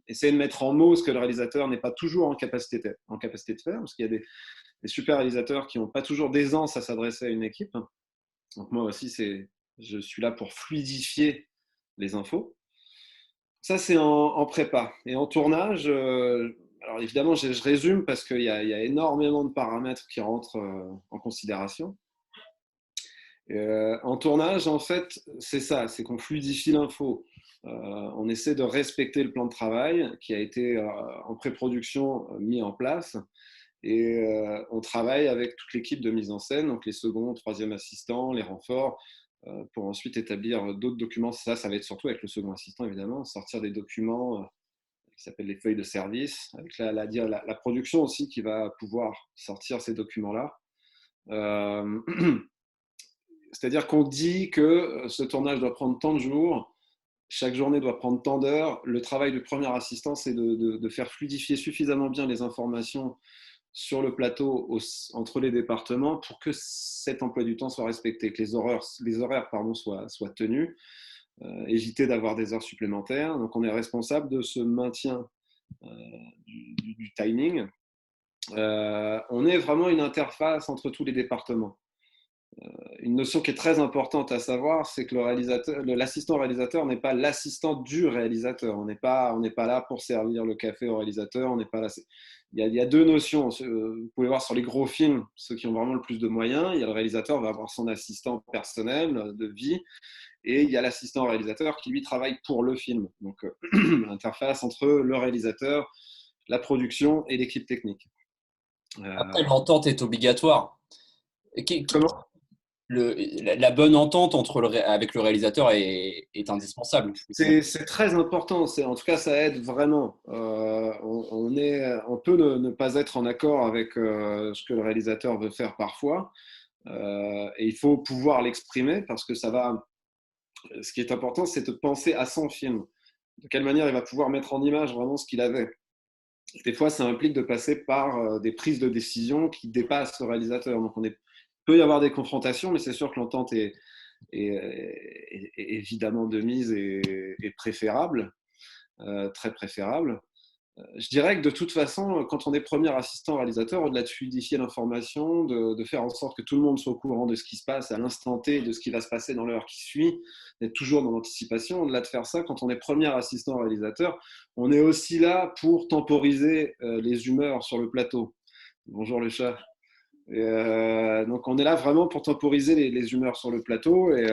essayer de mettre en mots ce que le réalisateur n'est pas toujours en capacité de faire, parce qu'il y a des super réalisateurs qui n'ont pas toujours d'aisance à s'adresser à une équipe. Donc moi aussi, je suis là pour fluidifier les infos. Ça, c'est en prépa. Et en tournage, alors évidemment, je résume parce qu'il y a énormément de paramètres qui rentrent en considération. En tournage, en fait, c'est ça, c'est qu'on fluidifie l'info. On essaie de respecter le plan de travail qui a été en pré-production mis en place. Et on travaille avec toute l'équipe de mise en scène, donc les seconds, troisième assistants, les renforts, pour ensuite établir d'autres documents. Ça va être surtout avec le second assistant, évidemment, sortir des documents qui s'appellent les feuilles de service, avec la production aussi qui va pouvoir sortir ces documents-là. C'est-à-dire qu'on dit que ce tournage doit prendre tant de jours, chaque journée doit prendre tant d'heures. Le travail du premier assistant, c'est de faire fluidifier suffisamment bien les informations sur le plateau entre les départements pour que cet emploi du temps soit respecté, que les horaires soient tenus, éviter d'avoir des heures supplémentaires. Donc on est responsable de ce maintien du timing. On est vraiment une interface entre tous les départements. Une notion qui est très importante à savoir, c'est que l'assistant réalisateur n'est pas l'assistant du réalisateur. On n'est pas là pour servir le café au réalisateur. On n'est pas là. Il y a deux notions. Vous pouvez voir sur les gros films, ceux qui ont vraiment le plus de moyens, il y a le réalisateur va avoir son assistant personnel de vie, et il y a l'assistant réalisateur qui lui travaille pour le film. Donc l'interface entre le réalisateur, la production et l'équipe technique. Après, l'entente est obligatoire. Comment ? La bonne entente avec le réalisateur est indispensable. C'est très important. En tout cas, ça aide vraiment. On peut ne pas être en accord avec ce que le réalisateur veut faire parfois. Et il faut pouvoir l'exprimer parce que ça va. Ce qui est important, c'est de penser à son film. De quelle manière il va pouvoir mettre en image vraiment ce qu'il avait. Des fois, ça implique de passer par des prises de décision qui dépassent le réalisateur. Donc, il peut y avoir des confrontations, mais c'est sûr que l'entente est évidemment de mise et préférable, très préférable. Je dirais que de toute façon, quand on est premier assistant réalisateur, au-delà de fluidifier l'information, de faire en sorte que tout le monde soit au courant de ce qui se passe à l'instant T, de ce qui va se passer dans l'heure qui suit, d'être toujours dans l'anticipation, au-delà de faire ça, quand on est premier assistant réalisateur, on est aussi là pour temporiser les humeurs sur le plateau. Bonjour le chat. Donc on est là vraiment pour temporiser les humeurs sur le plateau et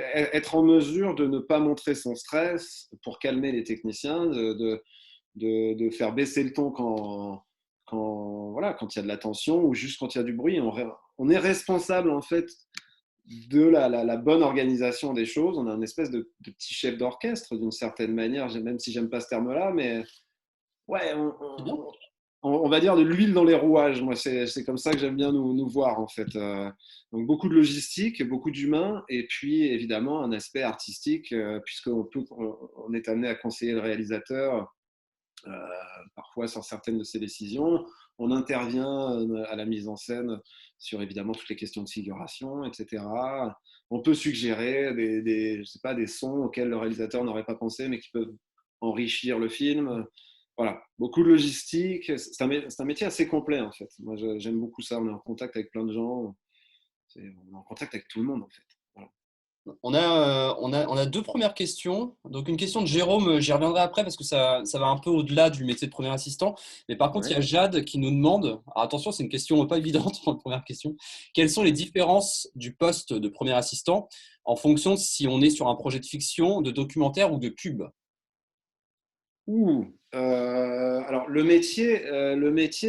être en mesure de ne pas montrer son stress pour calmer les techniciens, de faire baisser le ton quand il y a de la tension ou juste quand il y a du bruit. On est responsable en fait de la bonne organisation des choses. On a une espèce de petit chef d'orchestre d'une certaine manière, même si j'aime pas ce terme-là, mais ouais, on va dire de l'huile dans les rouages. Moi, c'est comme ça que j'aime bien nous voir, en fait. Donc, beaucoup de logistique, beaucoup d'humains, et puis, évidemment, un aspect artistique, puisqu'on est amené à conseiller le réalisateur, parfois sur certaines de ses décisions. On intervient à la mise en scène sur, évidemment, toutes les questions de figuration, etc. On peut suggérer je sais pas, des sons auxquels le réalisateur n'aurait pas pensé, mais qui peuvent enrichir le film. Voilà, beaucoup de logistique. C'est un métier assez complet, en fait. Moi, j'aime beaucoup ça. On est en contact avec plein de gens. On est en contact avec tout le monde, en fait. Voilà. On a deux premières questions. Donc, une question de Jérôme, j'y reviendrai après parce que ça va un peu au-delà du métier de premier assistant. Mais par contre, il y Ouais. a Jade qui nous demande, alors attention, c'est une question pas évidente en première question, quelles sont les différences du poste de premier assistant en fonction de si on est sur un projet de fiction, de documentaire ou de pub? Alors le métier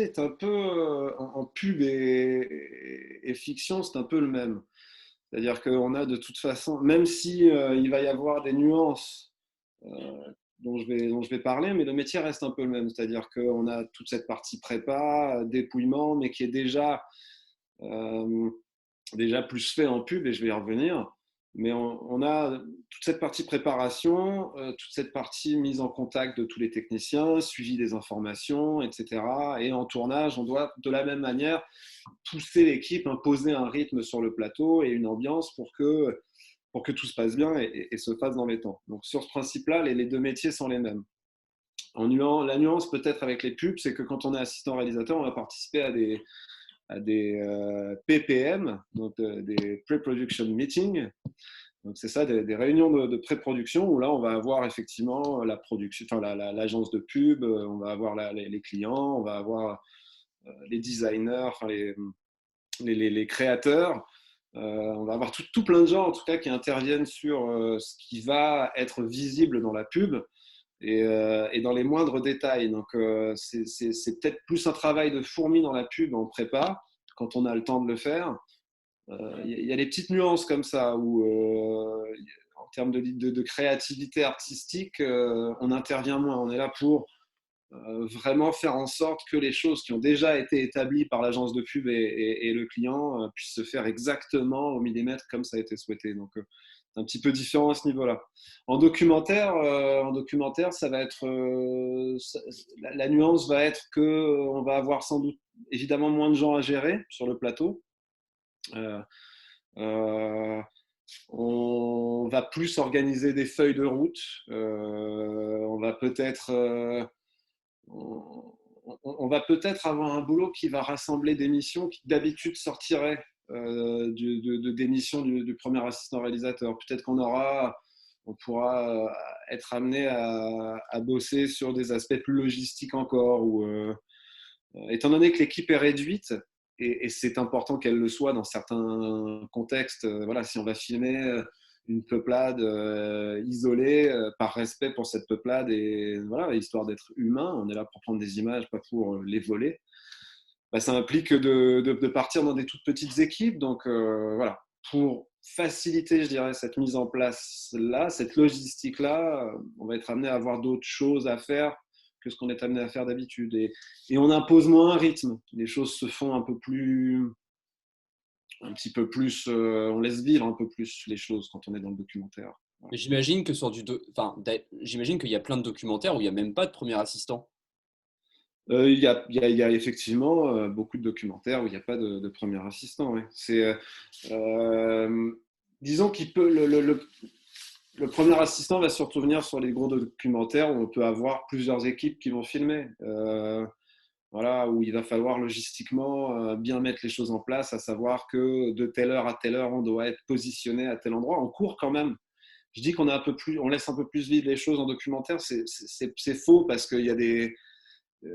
est un peu en pub et fiction, c'est un peu le même. C'est-à-dire qu'on a de toute façon, même si il va y avoir des nuances euh, dont je vais parler, mais le métier reste un peu le même. C'est-à-dire qu'on a toute cette partie prépa, dépouillement, mais qui est euh, déjà plus fait en pub, et je vais y revenir. Mais on a toute cette partie préparation, toute cette partie mise en contact de tous les techniciens, suivi des informations, etc. Et en tournage, on doit de la même manière pousser l'équipe, imposer un rythme sur le plateau et une ambiance pour que pour que tout se passe bien et se fasse dans les temps. Donc sur ce principe-là, les deux métiers sont les mêmes. La nuance peut-être avec les pubs, c'est que quand on est assistant réalisateur, on va participer à des PPM, donc des Pre-Production Meetings. Donc c'est ça, des réunions de pré-production où là on va avoir effectivement la production, enfin l'agence de pub, on va avoir les clients, on va avoir les designers, enfin les créateurs, on va avoir tout plein de gens en tout cas qui interviennent sur ce qui va être visible dans la pub et dans les moindres détails. Donc c'est peut-être plus un travail de fourmi dans la pub en prépa quand on a le temps de le faire. Il y a des petites nuances comme ça où, en termes de créativité artistique, on intervient moins. On est là pour vraiment faire en sorte que les choses qui ont déjà été établies par l'agence de pub et le client puissent se faire exactement au millimètre comme ça a été souhaité. Donc, c'est un petit peu différent à ce niveau-là. En documentaire, ça va être la nuance va être que on va avoir sans doute évidemment moins de gens à gérer sur le plateau. Euh, on va plus organiser des feuilles de route. On va peut-être avoir un boulot qui va rassembler des missions qui d'habitude sortiraient des missions du premier assistant réalisateur. Peut-être on pourra être amené à bosser sur des aspects plus logistiques encore. Étant donné que l'équipe est réduite, et c'est important qu'elle le soit dans certains contextes, voilà, si on va filmer une peuplade isolée par respect pour cette peuplade et voilà, histoire d'être humain, on est là pour prendre des images, pas pour les voler. Bah, ça implique de partir dans des toutes petites équipes. Donc voilà, pour faciliter, je dirais, cette mise en place-là, cette logistique-là, on va être amené à avoir d'autres choses à faire que ce qu'on est amené à faire d'habitude. Et on impose moins un rythme. Les choses se font un petit peu plus, on laisse vivre un peu plus les choses quand on est dans le documentaire. Voilà. Mais j'imagine que j'imagine qu'il y a plein de documentaires où il n'y a même pas de premier assistant. Il y a effectivement beaucoup de documentaires où il n'y a pas de premier assistant. Ouais. Disons qu'il peut le premier assistant va surtout venir sur les gros documentaires où on peut avoir plusieurs équipes qui vont filmer. Voilà, où il va falloir logistiquement bien mettre les choses en place, à savoir que de telle heure à telle heure, on doit être positionné à tel endroit. On court quand même. Je dis on laisse un peu plus vivre les choses en documentaire. C'est faux parce qu'il y a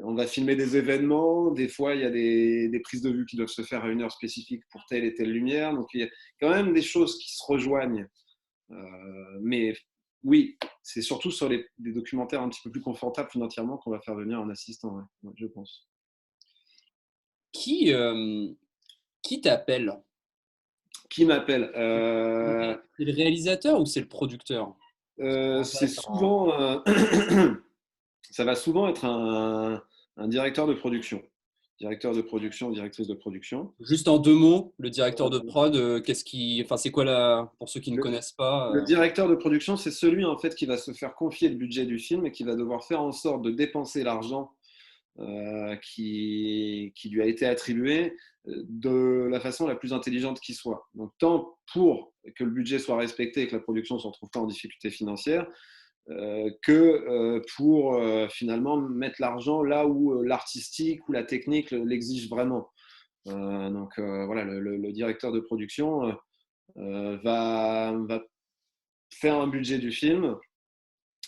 on va filmer des événements. Des fois, il y a des prises de vue qui doivent se faire à une heure spécifique pour telle et telle lumière. Donc, il y a quand même des choses qui se rejoignent. Mais oui, c'est surtout sur des documentaires un petit peu plus confortables financièrement qu'on va faire venir un assistant, ouais, je pense. Qui, qui t'appelle? Qui m'appelle C'est le réalisateur ou c'est le producteur? c'est souvent, ça va souvent être un directeur de production. Directeur de production, directrice de production. Juste en deux mots, le directeur de prod, enfin, c'est quoi pour ceux qui ne Le, connaissent pas le directeur de production, c'est celui en fait qui va se faire confier le budget du film et qui va devoir faire en sorte de dépenser l'argent qui lui a été attribué de la façon la plus intelligente qui soit. Donc, tant pour que le budget soit respecté et que la production ne se retrouve pas en difficulté financière, que pour finalement mettre l'argent là où l'artistique ou la technique l'exige vraiment. Donc voilà, le directeur de production va faire un budget du film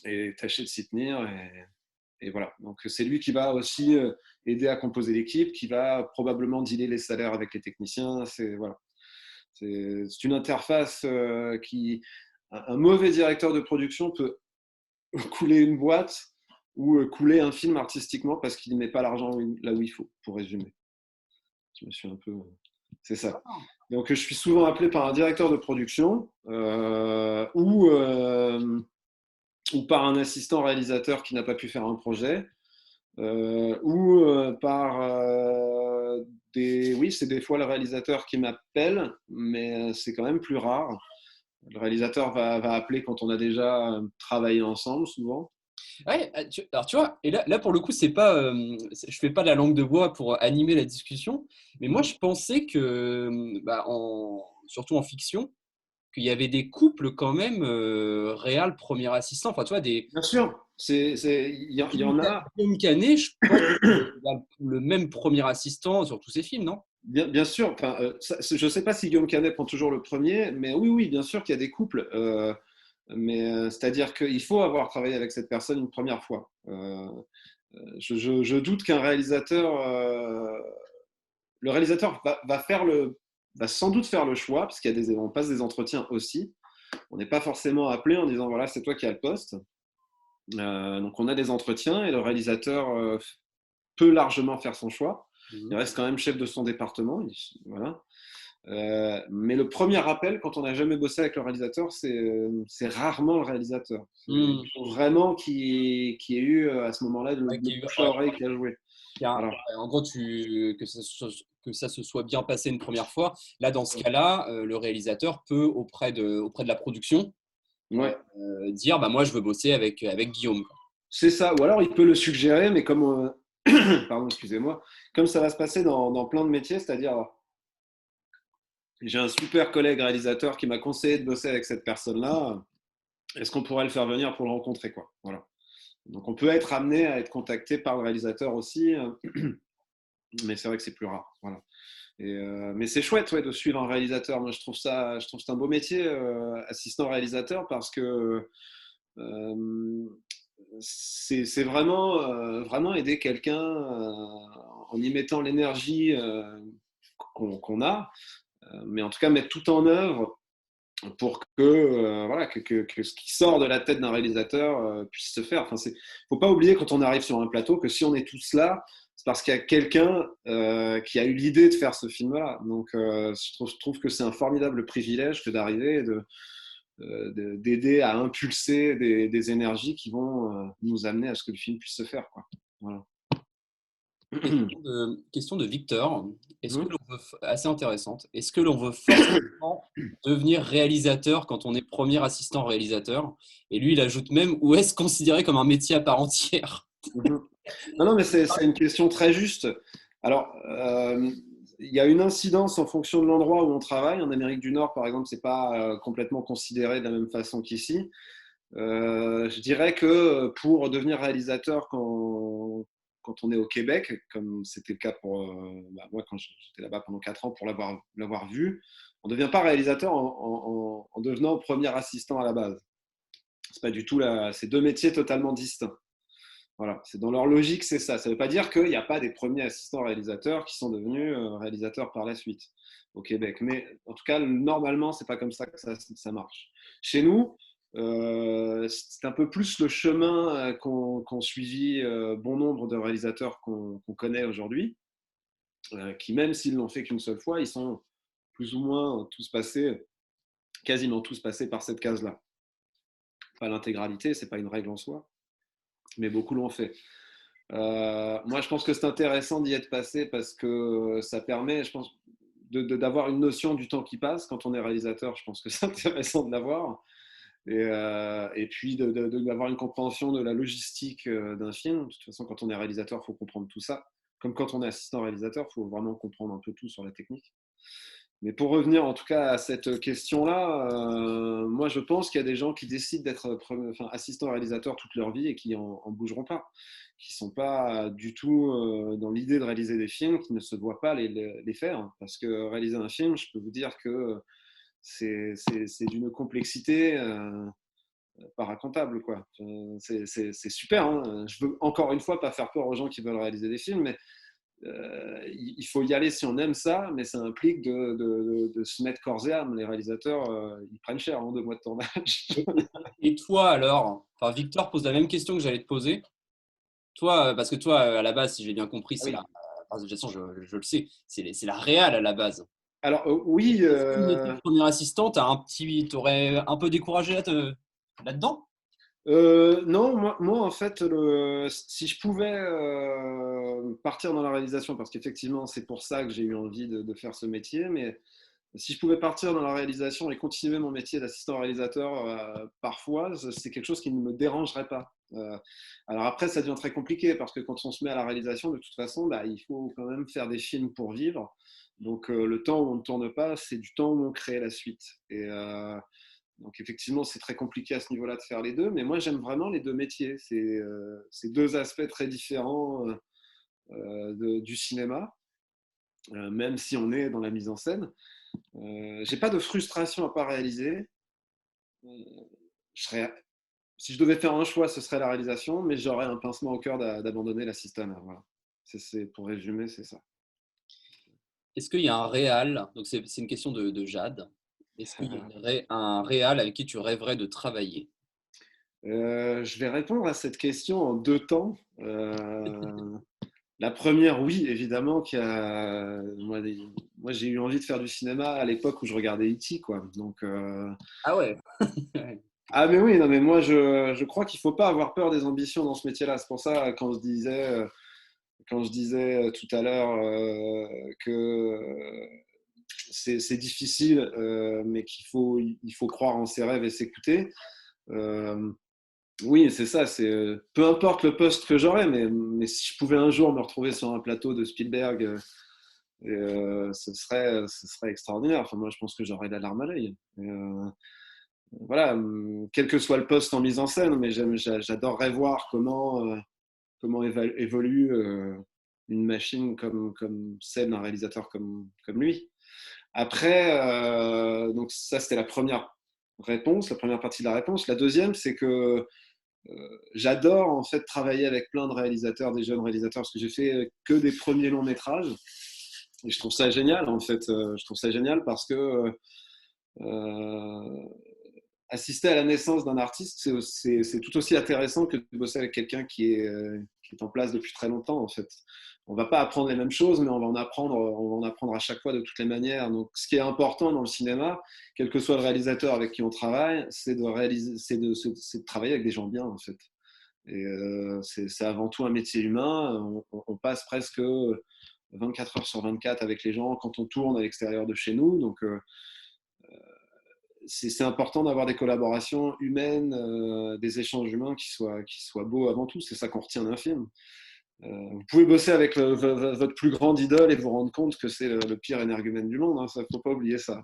et tâcher de s'y tenir. Et voilà, donc c'est lui qui va aussi aider à composer l'équipe, qui va probablement dealer les salaires avec les techniciens. Voilà. C'est une interface un mauvais directeur de production peut couler une boîte ou couler un film artistiquement parce qu'il ne met pas l'argent là où il faut, pour résumer. Je me suis un peu... C'est ça. Donc je suis souvent appelé par un directeur de production ou par un assistant réalisateur qui n'a pas pu faire un projet, ou par Oui, c'est des fois le réalisateur qui m'appelle, mais c'est quand même plus rare. Le réalisateur va appeler quand on a déjà travaillé ensemble, souvent. Ouais, alors tu vois, et là pour le coup, je fais pas de la langue de bois pour animer la discussion, mais moi je pensais que, surtout en fiction, qu'il y avait des couples quand même réel premier assistant. Enfin, tu vois, des Bien sûr, il y en a. Guillaume Canet, je pense qu'il a le même premier assistant sur tous ses films, non? Bien sûr, enfin, je ne sais pas si Guillaume Canet prend toujours le premier, mais oui, oui, bien sûr qu'il y a des couples. Mais c'est-à-dire qu'il faut avoir travaillé avec cette personne une première fois. Je doute qu'un réalisateur, le réalisateur va sans doute faire le choix, parce on passe des entretiens aussi. On n'est pas forcément appelé en disant voilà, c'est toi qui as le poste. Donc on a des entretiens et le réalisateur peut largement faire son choix. Il Mhm. reste quand même chef de son département. Voilà. Mais le premier appel, quand on n'a jamais bossé avec le réalisateur, c'est rarement le réalisateur. Il Mhm. faut vraiment qu'il y ait eu à ce moment-là le Ouais, bouche à oreille qui a joué. Voilà. ouais, en gros, que ça se soit bien passé une première fois. Là, dans ce cas-là, le réalisateur peut, auprès de la production, Ouais, dire bah, moi, je veux bosser avec Guillaume. c'est ça. Ou alors il peut le suggérer, mais comme, pardon, excusez-moi, comme ça va se passer dans plein de métiers, c'est-à-dire j'ai un super collègue réalisateur qui m'a conseillé de bosser avec cette personne-là. Est-ce qu'on pourrait le faire venir pour le rencontrer, quoi. Voilà. Donc on peut être amené à être contacté par le réalisateur aussi, mais c'est vrai que c'est plus rare. Voilà. Mais c'est chouette, ouais, de suivre un réalisateur. Moi, je trouve que c'est un beau métier, assistant réalisateur, parce que euh, c'est vraiment, vraiment aider quelqu'un en y mettant l'énergie qu'on a, mais en tout cas mettre tout en œuvre pour que, voilà, que ce qui sort de la tête d'un réalisateur puisse se faire. Enfin, faut pas oublier quand on arrive sur un plateau que si on est tous là, c'est parce qu'il y a quelqu'un qui a eu l'idée de faire ce film-là. Donc, je trouve que c'est un formidable privilège que d'arriver et d'aider à impulser des énergies qui vont nous amener à ce que le film puisse se faire, quoi. Voilà. Question de Victor. Est-ce que l'on veut, assez intéressante, est-ce que l'on veut forcément devenir réalisateur quand on est premier assistant réalisateur? Et lui, il ajoute même, ou est-ce considéré comme un métier à part entière? Non, non, mais c'est une question très juste. Alors, il y a une incidence en fonction de l'endroit où on travaille. En Amérique du Nord, par exemple, c'est pas complètement considéré de la même façon qu'ici. Je dirais que pour devenir réalisateur quand on est au Québec, comme c'était le cas pour moi quand j'étais là-bas pendant 4 ans pour l'avoir vu, on ne devient pas réalisateur en devenant premier assistant à la base. C'est pas du tout c'est deux métiers totalement distincts. Voilà, c'est dans leur logique, c'est ça. Ça ne veut pas dire qu'il n'y a pas des premiers assistants réalisateurs qui sont devenus réalisateurs par la suite au Québec. Mais en tout cas, normalement, c'est pas comme ça que ça marche. Chez nous, c'est un peu plus le chemin qu'ont suivi bon nombre de réalisateurs qu'on connaît aujourd'hui, qui même s'ils l'ont fait qu'une seule fois, ils sont plus ou moins tous passés, quasiment tous passés par cette case-là. Pas l'intégralité, c'est pas une règle en soi, mais beaucoup l'ont fait. Moi, je pense que c'est intéressant d'y être passé parce que ça permet, je pense, d'avoir une notion du temps qui passe. Quand on est réalisateur, je pense que c'est intéressant de l'avoir. Et puis d'avoir une compréhension de la logistique d'un film. De toute façon, quand on est réalisateur, il faut comprendre tout ça. Comme quand on est assistant réalisateur, il faut vraiment comprendre un peu tout sur la technique. Mais pour revenir en tout cas à cette question-là, moi je pense qu'il y a des gens qui décident d'être assistants réalisateurs toute leur vie et qui en bougeront pas, qui sont pas du tout dans l'idée de réaliser des films, qui ne se voient pas les faire. Parce que réaliser un film, je peux vous dire que c'est d'une complexité pas racontable, quoi. C'est super, hein. Je veux encore une fois pas faire peur aux gens qui veulent réaliser des films, mais il faut y aller si on aime ça, mais ça implique de se mettre corps et âme. Les réalisateurs, ils prennent cher en 2 mois de tournage. Et, et toi alors? Enfin, Victor pose la même question que j'allais te poser. Toi, parce que toi, à la base, si j'ai bien compris, Ah c'est oui. la. Enfin, de toute façon, je le sais, c'est la réal à la base. Alors, oui, Est-ce qu'une équipe première assistante, t'aurais un peu découragé là-dedans? non, moi, en fait, si je pouvais partir dans la réalisation, parce qu'effectivement, c'est pour ça que j'ai eu envie de faire ce métier, mais si je pouvais partir dans la réalisation et continuer mon métier d'assistant réalisateur parfois, c'est quelque chose qui ne me dérangerait pas. Alors après, ça devient très compliqué parce que quand on se met à la réalisation, de toute façon, bah, il faut quand même faire des films pour vivre. Donc, le temps où on ne tourne pas, c'est du temps où on crée la suite. Et donc, effectivement, c'est très compliqué à ce niveau-là de faire les deux. Mais moi, j'aime vraiment les deux métiers. C'est deux aspects très différents du cinéma, même si on est dans la mise en scène. J'ai pas de frustration à pas réaliser. Euh, je serais, Si je devais faire un choix, ce serait la réalisation, mais j'aurais un pincement au cœur d'abandonner l'assistanat. Voilà. Pour résumer, c'est ça. Est-ce qu'il y a un réal, donc c'est une question de Jade, est-ce qu'il y a un réal avec qui tu rêverais de travailler? Je vais répondre à cette question en deux temps. La première, oui, évidemment, moi j'ai eu envie de faire du cinéma à l'époque où je regardais E.T., quoi. Donc, Ah ouais. ah mais oui, non mais moi je crois qu'il faut pas avoir peur des ambitions dans ce métier-là. C'est pour ça quand je disais tout à l'heure que c'est difficile, mais il faut croire en ses rêves et s'écouter. Euh, oui, c'est ça. Peu importe le poste que j'aurais, mais si je pouvais un jour me retrouver sur un plateau de Spielberg, ce serait extraordinaire. Enfin, moi, je pense que j'aurais la larme à l'œil. Voilà, quel que soit le poste en mise en scène, mais j'adorerais voir comment évolue une machine comme celle d'un réalisateur comme lui. Après, donc ça, c'était la première réponse, la première partie de la réponse. La deuxième, c'est que j'adore en fait travailler avec plein de réalisateurs, des jeunes réalisateurs, parce que j'ai fait que des premiers longs métrages. Et je trouve ça génial, en fait. Je trouve ça génial parce que euh, assister à la naissance d'un artiste, c'est tout aussi intéressant que de bosser avec quelqu'un qui est en place depuis très longtemps, en fait. On va pas apprendre les mêmes choses, mais on va en apprendre à chaque fois de toutes les manières. Donc, ce qui est important dans le cinéma, quel que soit le réalisateur avec qui on travaille, c'est de travailler avec des gens bien, en fait. Et c'est avant tout un métier humain. On passe presque 24 heures sur 24 avec les gens quand on tourne à l'extérieur de chez nous. Donc, c'est important d'avoir des collaborations humaines, des échanges humains qui soient beaux avant tout. C'est ça qu'on retient d'un film. Vous pouvez bosser avec votre plus grande idole et vous rendre compte que c'est le pire énergumène du monde. Il ne faut pas oublier ça.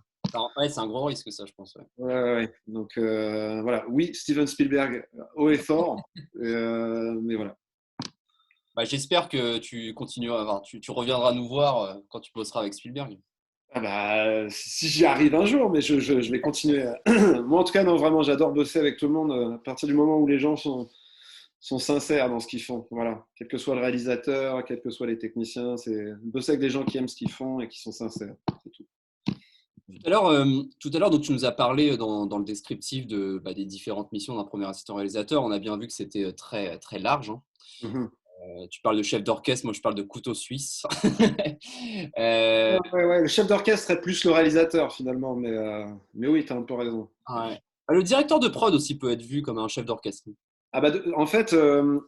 Ouais, c'est un gros risque, ça, je pense. Ouais. Ouais. Donc voilà, oui, Steven Spielberg, haut et fort, mais voilà. Bah, j'espère que tu continueras, enfin, tu reviendras nous voir quand tu bosseras avec Spielberg. Ah bah, si j'y arrive un jour, mais je vais continuer. Moi, en tout cas, non, vraiment, j'adore bosser avec tout le monde à partir du moment où les gens sont sincères dans ce qu'ils font. Voilà. Quel que soit le réalisateur, quels que soient les techniciens, c'est bosser avec des gens qui aiment ce qu'ils font et qui sont sincères. C'est tout. Tout à l'heure, donc tu nous as parlé dans le descriptif des différentes missions d'un premier assistant réalisateur. On a bien vu que c'était très, très large, hein. Mhm. Tu parles de chef d'orchestre, moi je parle de couteau suisse. Euh, Ouais, le chef d'orchestre serait plus le réalisateur finalement, mais oui, tu as un peu raison. ouais. Le directeur de prod aussi peut être vu comme un chef d'orchestre. Ah bah, en fait,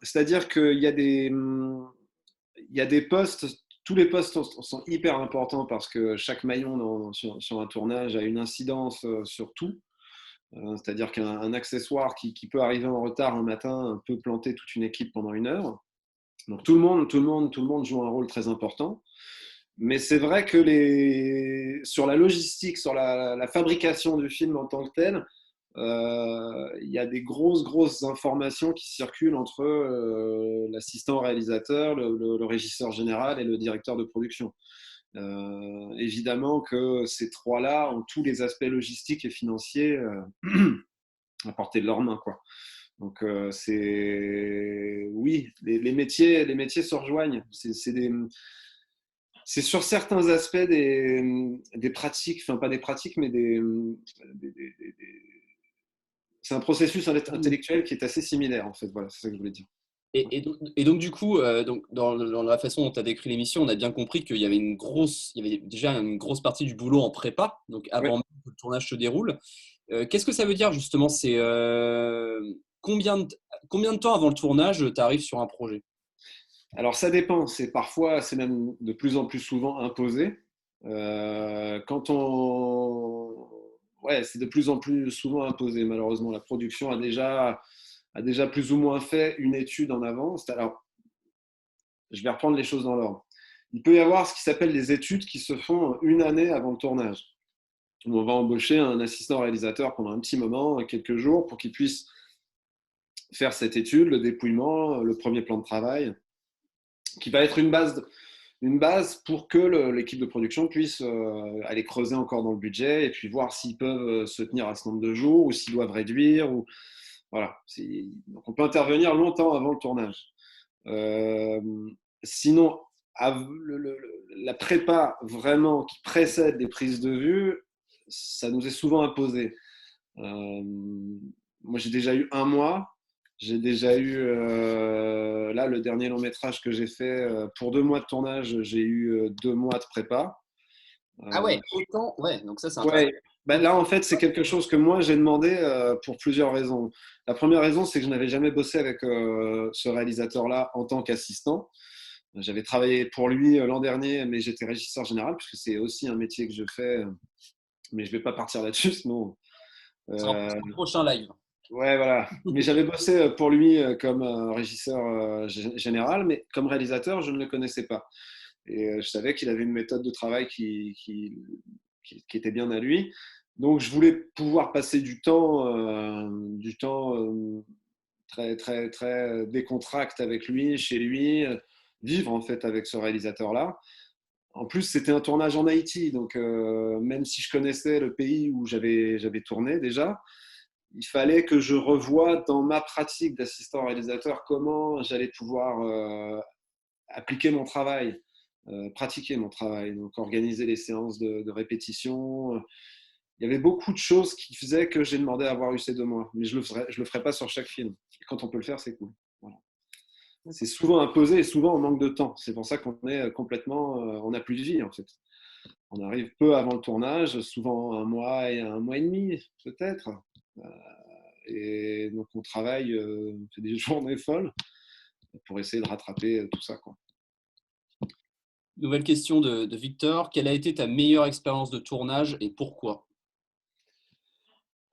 c'est-à-dire qu'il y a il y a des postes, tous les postes sont hyper importants parce que chaque maillon sur un tournage a une incidence sur tout. C'est-à-dire qu'un accessoire qui peut arriver en retard un matin peut planter toute une équipe pendant une heure. Donc tout le monde joue un rôle très important. Mais c'est vrai que sur la logistique, sur la fabrication du film en tant que tel, il y a des grosses informations qui circulent entre l'assistant réalisateur, le régisseur général et le directeur de production. Évidemment que ces trois-là ont tous les aspects logistiques et financiers à portée de leurs mains, quoi. Donc oui, les métiers se rejoignent. C'est sur certains aspects des pratiques, enfin pas des pratiques, mais des- des- des- c'est un processus intellectuel qui est assez similaire en fait. Voilà, c'est ça que je voulais dire. Et donc, du coup, dans la façon dont tu as décrit l'émission, on a bien compris qu'il y avait il y avait déjà une grosse partie du boulot en prépa, donc Ouais. avant même que le tournage se déroule. Qu'est-ce que ça veut dire justement? C'est combien de temps avant le tournage tu arrives sur un projet? Alors ça dépend. C'est même de plus en plus souvent imposé. Quand on, ouais, c'est de plus en plus souvent imposé. Malheureusement, la production a déjà plus ou moins fait une étude en avance. Alors, je vais reprendre les choses dans l'ordre. il peut y avoir ce qui s'appelle des études qui se font une année avant le tournage. Où on va embaucher un assistant réalisateur pendant un petit moment, quelques jours, pour qu'il puisse faire cette étude, le dépouillement, le premier plan de travail, qui va être une base pour que l'équipe de production puisse aller creuser encore dans le budget et puis voir s'ils peuvent se tenir à ce nombre de jours ou s'ils doivent réduire. Voilà. Donc on peut intervenir longtemps avant le tournage. Euh, Sinon, la prépa vraiment qui précède les prises de vue, ça nous est souvent imposé. Moi, j'ai déjà eu un mois. J'ai déjà eu, là, le dernier long métrage que j'ai fait, pour 2 mois de tournage, j'ai eu 2 mois de prépa. Ah ouais, autant, ouais, donc ça c'est intéressant. Ouais, ben là, en fait, c'est quelque chose que moi, j'ai demandé pour plusieurs raisons. La première raison, c'est que je n'avais jamais bossé avec ce réalisateur-là en tant qu'assistant. J'avais travaillé pour lui l'an dernier, mais j'étais régisseur général, puisque c'est aussi un métier que je fais, mais je ne vais pas partir là-dessus, sinon. C'est un prochain live. Ouais, voilà. Mais j'avais bossé pour lui comme régisseur général, mais comme réalisateur, je ne le connaissais pas. Et je savais qu'il avait une méthode de travail qui était bien à lui. Donc, je voulais pouvoir passer du temps très, très, très décontracté avec lui, chez lui, vivre en fait avec ce réalisateur-là. En plus, c'était un tournage en Haïti, donc même si je connaissais le pays où j'avais tourné déjà, il fallait que je revoie dans ma pratique d'assistant réalisateur comment j'allais pouvoir appliquer mon travail, pratiquer mon travail, donc organiser les séances de répétition. Il y avait beaucoup de choses qui faisaient que j'ai demandé à avoir eu ces 2 mois, mais je le ferai pas sur chaque film. Et quand on peut le faire, c'est cool. Voilà. C'est souvent imposé et souvent on manque de temps. C'est pour ça qu'on est complètement, on n'a plus de vie en fait. On arrive peu avant le tournage, souvent un mois et un mois et demi peut-être. Et donc on travaille, on fait des journées folles pour essayer de rattraper tout ça, quoi. Nouvelle question de Victor. Quelle a été ta meilleure expérience de tournage et pourquoi?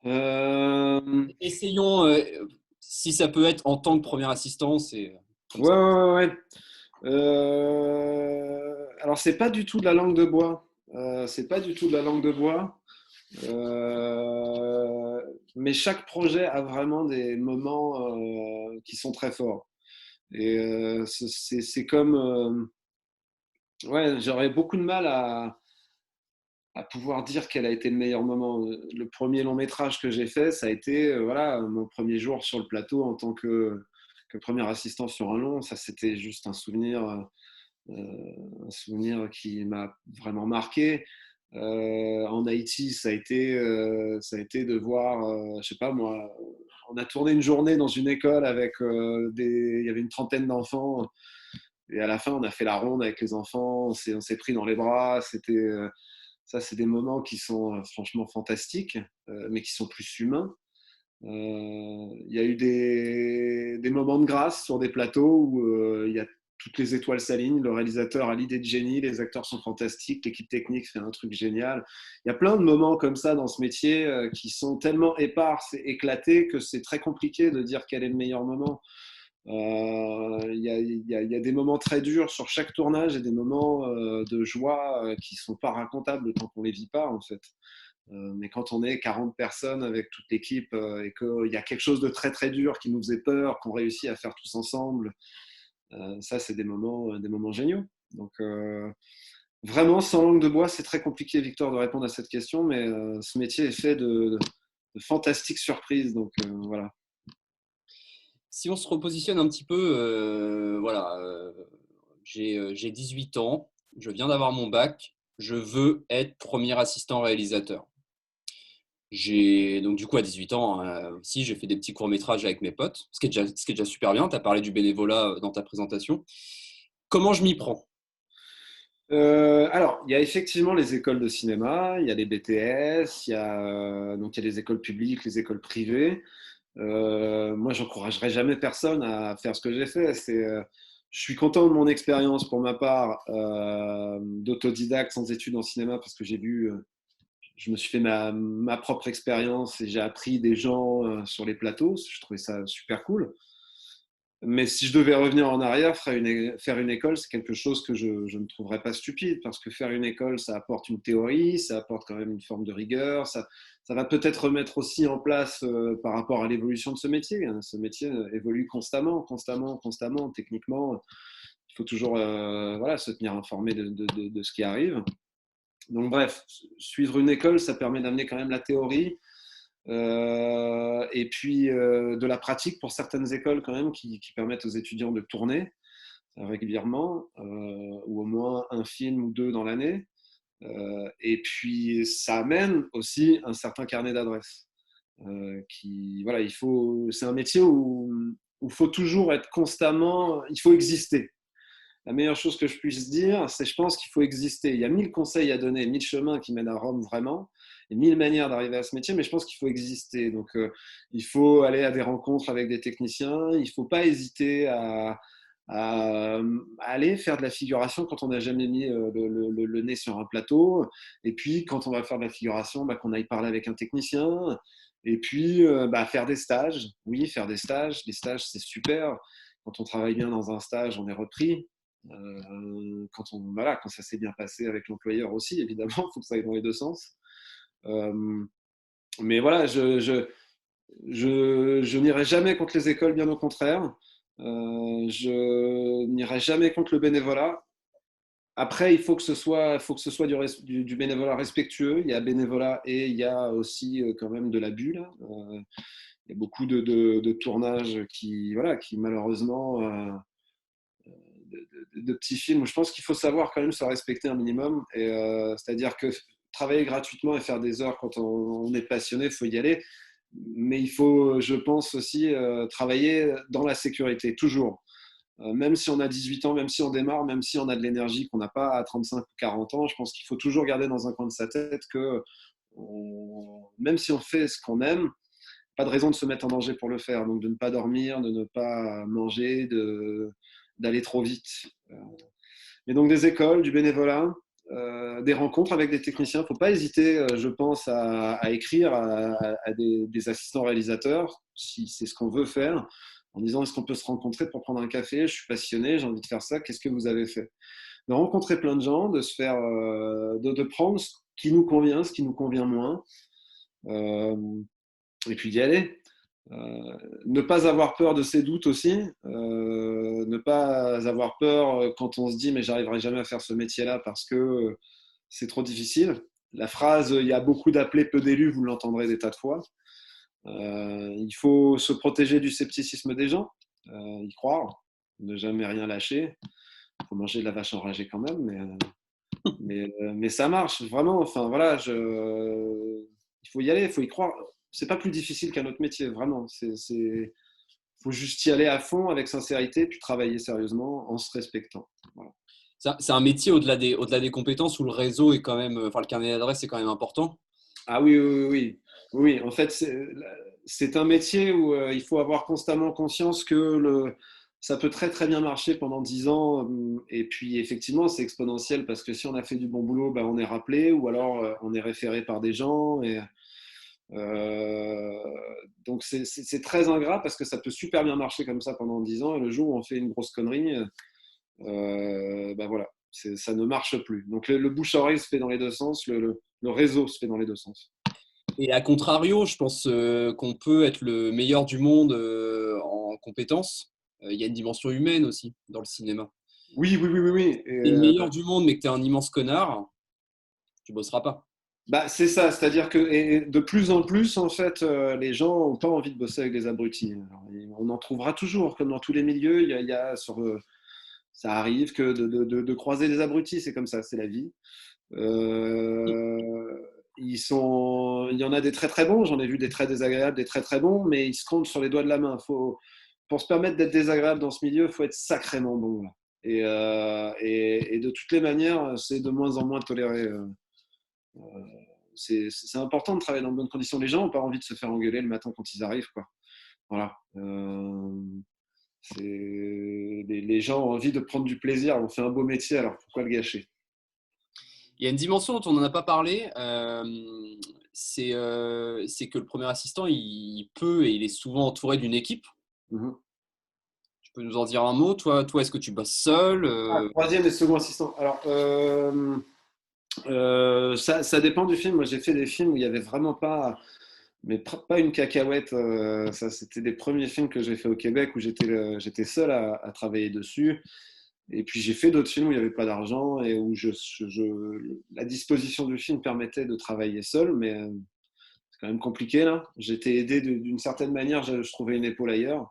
Euh, Essayons, si ça peut être en tant que premier assistant, c'est comme Ouais, ça. ouais, ouais. Alors, c'est pas du tout de la langue de bois. C'est pas du tout de la langue de bois. Euh, mais chaque projet a vraiment des moments qui sont très forts. Et c'est comme. Ouais, j'aurais beaucoup de mal à pouvoir dire quel a été le meilleur moment. Le premier long métrage que j'ai fait, ça a été voilà, mon premier jour sur le plateau en tant que premier assistant sur un long. Ça, c'était juste un souvenir qui m'a vraiment marqué. En Haïti, ça a été de voir, je sais pas moi, on a tourné une journée dans une école avec il y avait une trentaine d'enfants. Et à la fin, on a fait la ronde avec les enfants, on s'est pris dans les bras. Ça, c'est des moments qui sont franchement fantastiques, mais qui sont plus humains. Il y a eu des moments de grâce sur des plateaux où il y a toutes les étoiles s'alignent, le réalisateur a l'idée de génie, les acteurs sont fantastiques, l'équipe technique fait un truc génial. Il y a plein de moments comme ça dans ce métier qui sont tellement épars et éclatés que c'est très compliqué de dire quel est le meilleur moment. Il y a des moments très durs sur chaque tournage et des moments de joie qui ne sont pas racontables tant qu'on ne les vit pas en fait. Mais quand on est 40 personnes avec toute l'équipe et qu'il y a quelque chose de très très dur qui nous faisait peur, qu'on réussit à faire tous ensemble, ça c'est des moments géniaux. Donc vraiment, sans langue de bois, c'est très compliqué, Victor, de répondre à cette question, mais ce métier est fait de fantastiques surprises. Donc voilà. Si on se repositionne un petit peu, voilà, j'ai 18 ans, je viens d'avoir mon bac, je veux être premier assistant réalisateur. J'ai donc du coup à 18 ans aussi, j'ai fait des petits courts-métrages avec mes potes, ce qui est déjà super bien. Tu as parlé du bénévolat dans ta présentation. Comment je m'y prends? Alors, il y a effectivement les écoles de cinéma, il y a les BTS, donc il y a les écoles publiques, les écoles privées. Moi, j'encouragerais jamais personne à faire ce que j'ai fait. Je suis content de mon expérience pour ma part d'autodidacte sans études en cinéma parce que je me suis fait ma propre expérience et j'ai appris des gens sur les plateaux. Je trouvais ça super cool. Mais si je devais revenir en arrière, faire une école, c'est quelque chose que je ne trouverais pas stupide, parce que faire une école, ça apporte une théorie, ça apporte quand même une forme de rigueur, ça va peut-être remettre aussi en place par rapport à l'évolution de ce métier. Hein. Ce métier évolue constamment, constamment, constamment. Techniquement, il faut toujours voilà, se tenir informé de ce qui arrive. Donc bref, suivre une école, ça permet d'amener quand même la théorie, et puis de la pratique pour certaines écoles quand même qui permettent aux étudiants de tourner régulièrement, ou au moins un film ou deux dans l'année. Et puis ça amène aussi un certain carnet d'adresses. Voilà, c'est un métier où il faut toujours être constamment, il faut exister. La meilleure chose que je puisse dire, c'est je pense qu'il faut exister. Il y a 1000 conseils à donner, 1000 chemins qui mènent à Rome vraiment, et 1000 manières d'arriver à ce métier, mais je pense qu'il faut exister. Donc, il faut aller à des rencontres avec des techniciens, il ne faut pas hésiter à aller faire de la figuration quand on n'a jamais mis le nez sur un plateau. Et puis, quand on va faire de la figuration, qu'on aille parler avec un technicien. Et puis, faire des stages. Oui, faire des stages. Les stages, c'est super. Quand on travaille bien dans un stage, on est repris. Quand ça s'est bien passé avec l'employeur aussi, évidemment, il faut que ça aille dans les deux sens. Mais voilà, je n'irai jamais contre les écoles, bien au contraire. Je n'irai jamais contre le bénévolat. Après, il faut que ce soit du bénévolat respectueux. Il y a bénévolat et il y a aussi quand même de l'abus là. Il y a beaucoup de tournages qui malheureusement de petits films où je pense qu'il faut savoir quand même se respecter un minimum. C'est-à-dire que travailler gratuitement et faire des heures quand on est passionné, il faut y aller. Mais il faut, je pense aussi, travailler dans la sécurité, toujours. Même si on a 18 ans, même si on démarre, même si on a de l'énergie qu'on n'a pas à 35 ou 40 ans, je pense qu'il faut toujours garder dans un coin de sa tête que même si on fait ce qu'on aime, pas de raison de se mettre en danger pour le faire. Donc de ne pas dormir, de ne pas manger, d'aller trop vite. Mais donc des écoles, du bénévolat, des rencontres avec des techniciens. Il ne faut pas hésiter, je pense, à écrire à des assistants réalisateurs, si c'est ce qu'on veut faire, en disant est-ce qu'on peut se rencontrer pour prendre un café? Je suis passionné, j'ai envie de faire ça, qu'est-ce que vous avez fait? De rencontrer plein de gens, de se faire, de prendre ce qui nous convient, ce qui nous convient moins, et puis d'y aller. Ne pas avoir peur de ses doutes aussi, ne pas avoir peur quand on se dit mais j'arriverai jamais à faire ce métier-là parce que c'est trop difficile. La phrase il y a beaucoup d'appelés, peu d'élus, vous l'entendrez des tas de fois. Il faut se protéger du scepticisme des gens, y croire, ne jamais rien lâcher. Il faut manger de la vache enragée quand même, mais ça marche vraiment. Enfin voilà, il faut y aller, il faut y croire. C'est pas plus difficile qu'un autre métier, vraiment. Faut juste y aller à fond avec sincérité, puis travailler sérieusement en se respectant. Voilà. C'est un métier au-delà des compétences où le réseau est quand même, enfin le carnet d'adresse est quand même important. Ah oui, oui, oui, oui. Oui, en fait, c'est un métier où il faut avoir constamment conscience que ça peut très très bien marcher pendant 10 ans. Et puis effectivement, c'est exponentiel parce que si on a fait du bon boulot, on est rappelé ou alors on est référé par des gens. Euh, donc c'est très ingrat parce que ça peut super bien marcher comme ça pendant 10 ans et le jour où on fait une grosse connerie, voilà, ça ne marche plus. Donc le bouche-oreille se fait dans les deux sens, le réseau se fait dans les deux sens. Et à contrario, je pense qu'on peut être le meilleur du monde en compétences. Il y a une dimension humaine aussi dans le cinéma. Oui, oui, oui, oui, oui. Si tu es le meilleur du monde mais que tu es un immense connard, tu bosseras pas. C'est ça, c'est-à-dire que et de plus en plus, en fait, les gens n'ont pas envie de bosser avec des abrutis. Alors, on en trouvera toujours, comme dans tous les milieux, ça arrive que de croiser des abrutis, c'est comme ça, c'est la vie. Euh, il y en a des très très bons, j'en ai vu des très désagréables, des très très bons, mais ils se comptent sur les doigts de la main. Pour se permettre d'être désagréable dans ce milieu, il faut être sacrément bon. Là. Et de toutes les manières, c'est de moins en moins toléré. C'est important de travailler dans de bonnes conditions. Les gens n'ont pas envie de se faire engueuler le matin quand ils arrivent. Quoi. Voilà. Les gens ont envie de prendre du plaisir. On fait un beau métier, alors pourquoi le gâcher? Il y a une dimension dont on n'en a pas parlé, c'est que le premier assistant, il peut et il est souvent entouré d'une équipe. Mm-hmm. peux nous en dire un mot? Toi, est-ce que tu bosses seul? Troisième et second assistant. Alors, ça dépend du film. Moi, j'ai fait des films où il n'y avait vraiment pas, mais pas une cacahuète. Ça, c'était des premiers films que j'ai fait au Québec où j'étais seul à travailler dessus. Et puis j'ai fait d'autres films où il n'y avait pas d'argent et où la disposition du film permettait de travailler seul, mais c'est quand même compliqué là. J'étais aidé d'une certaine manière, je trouvais une épaule ailleurs.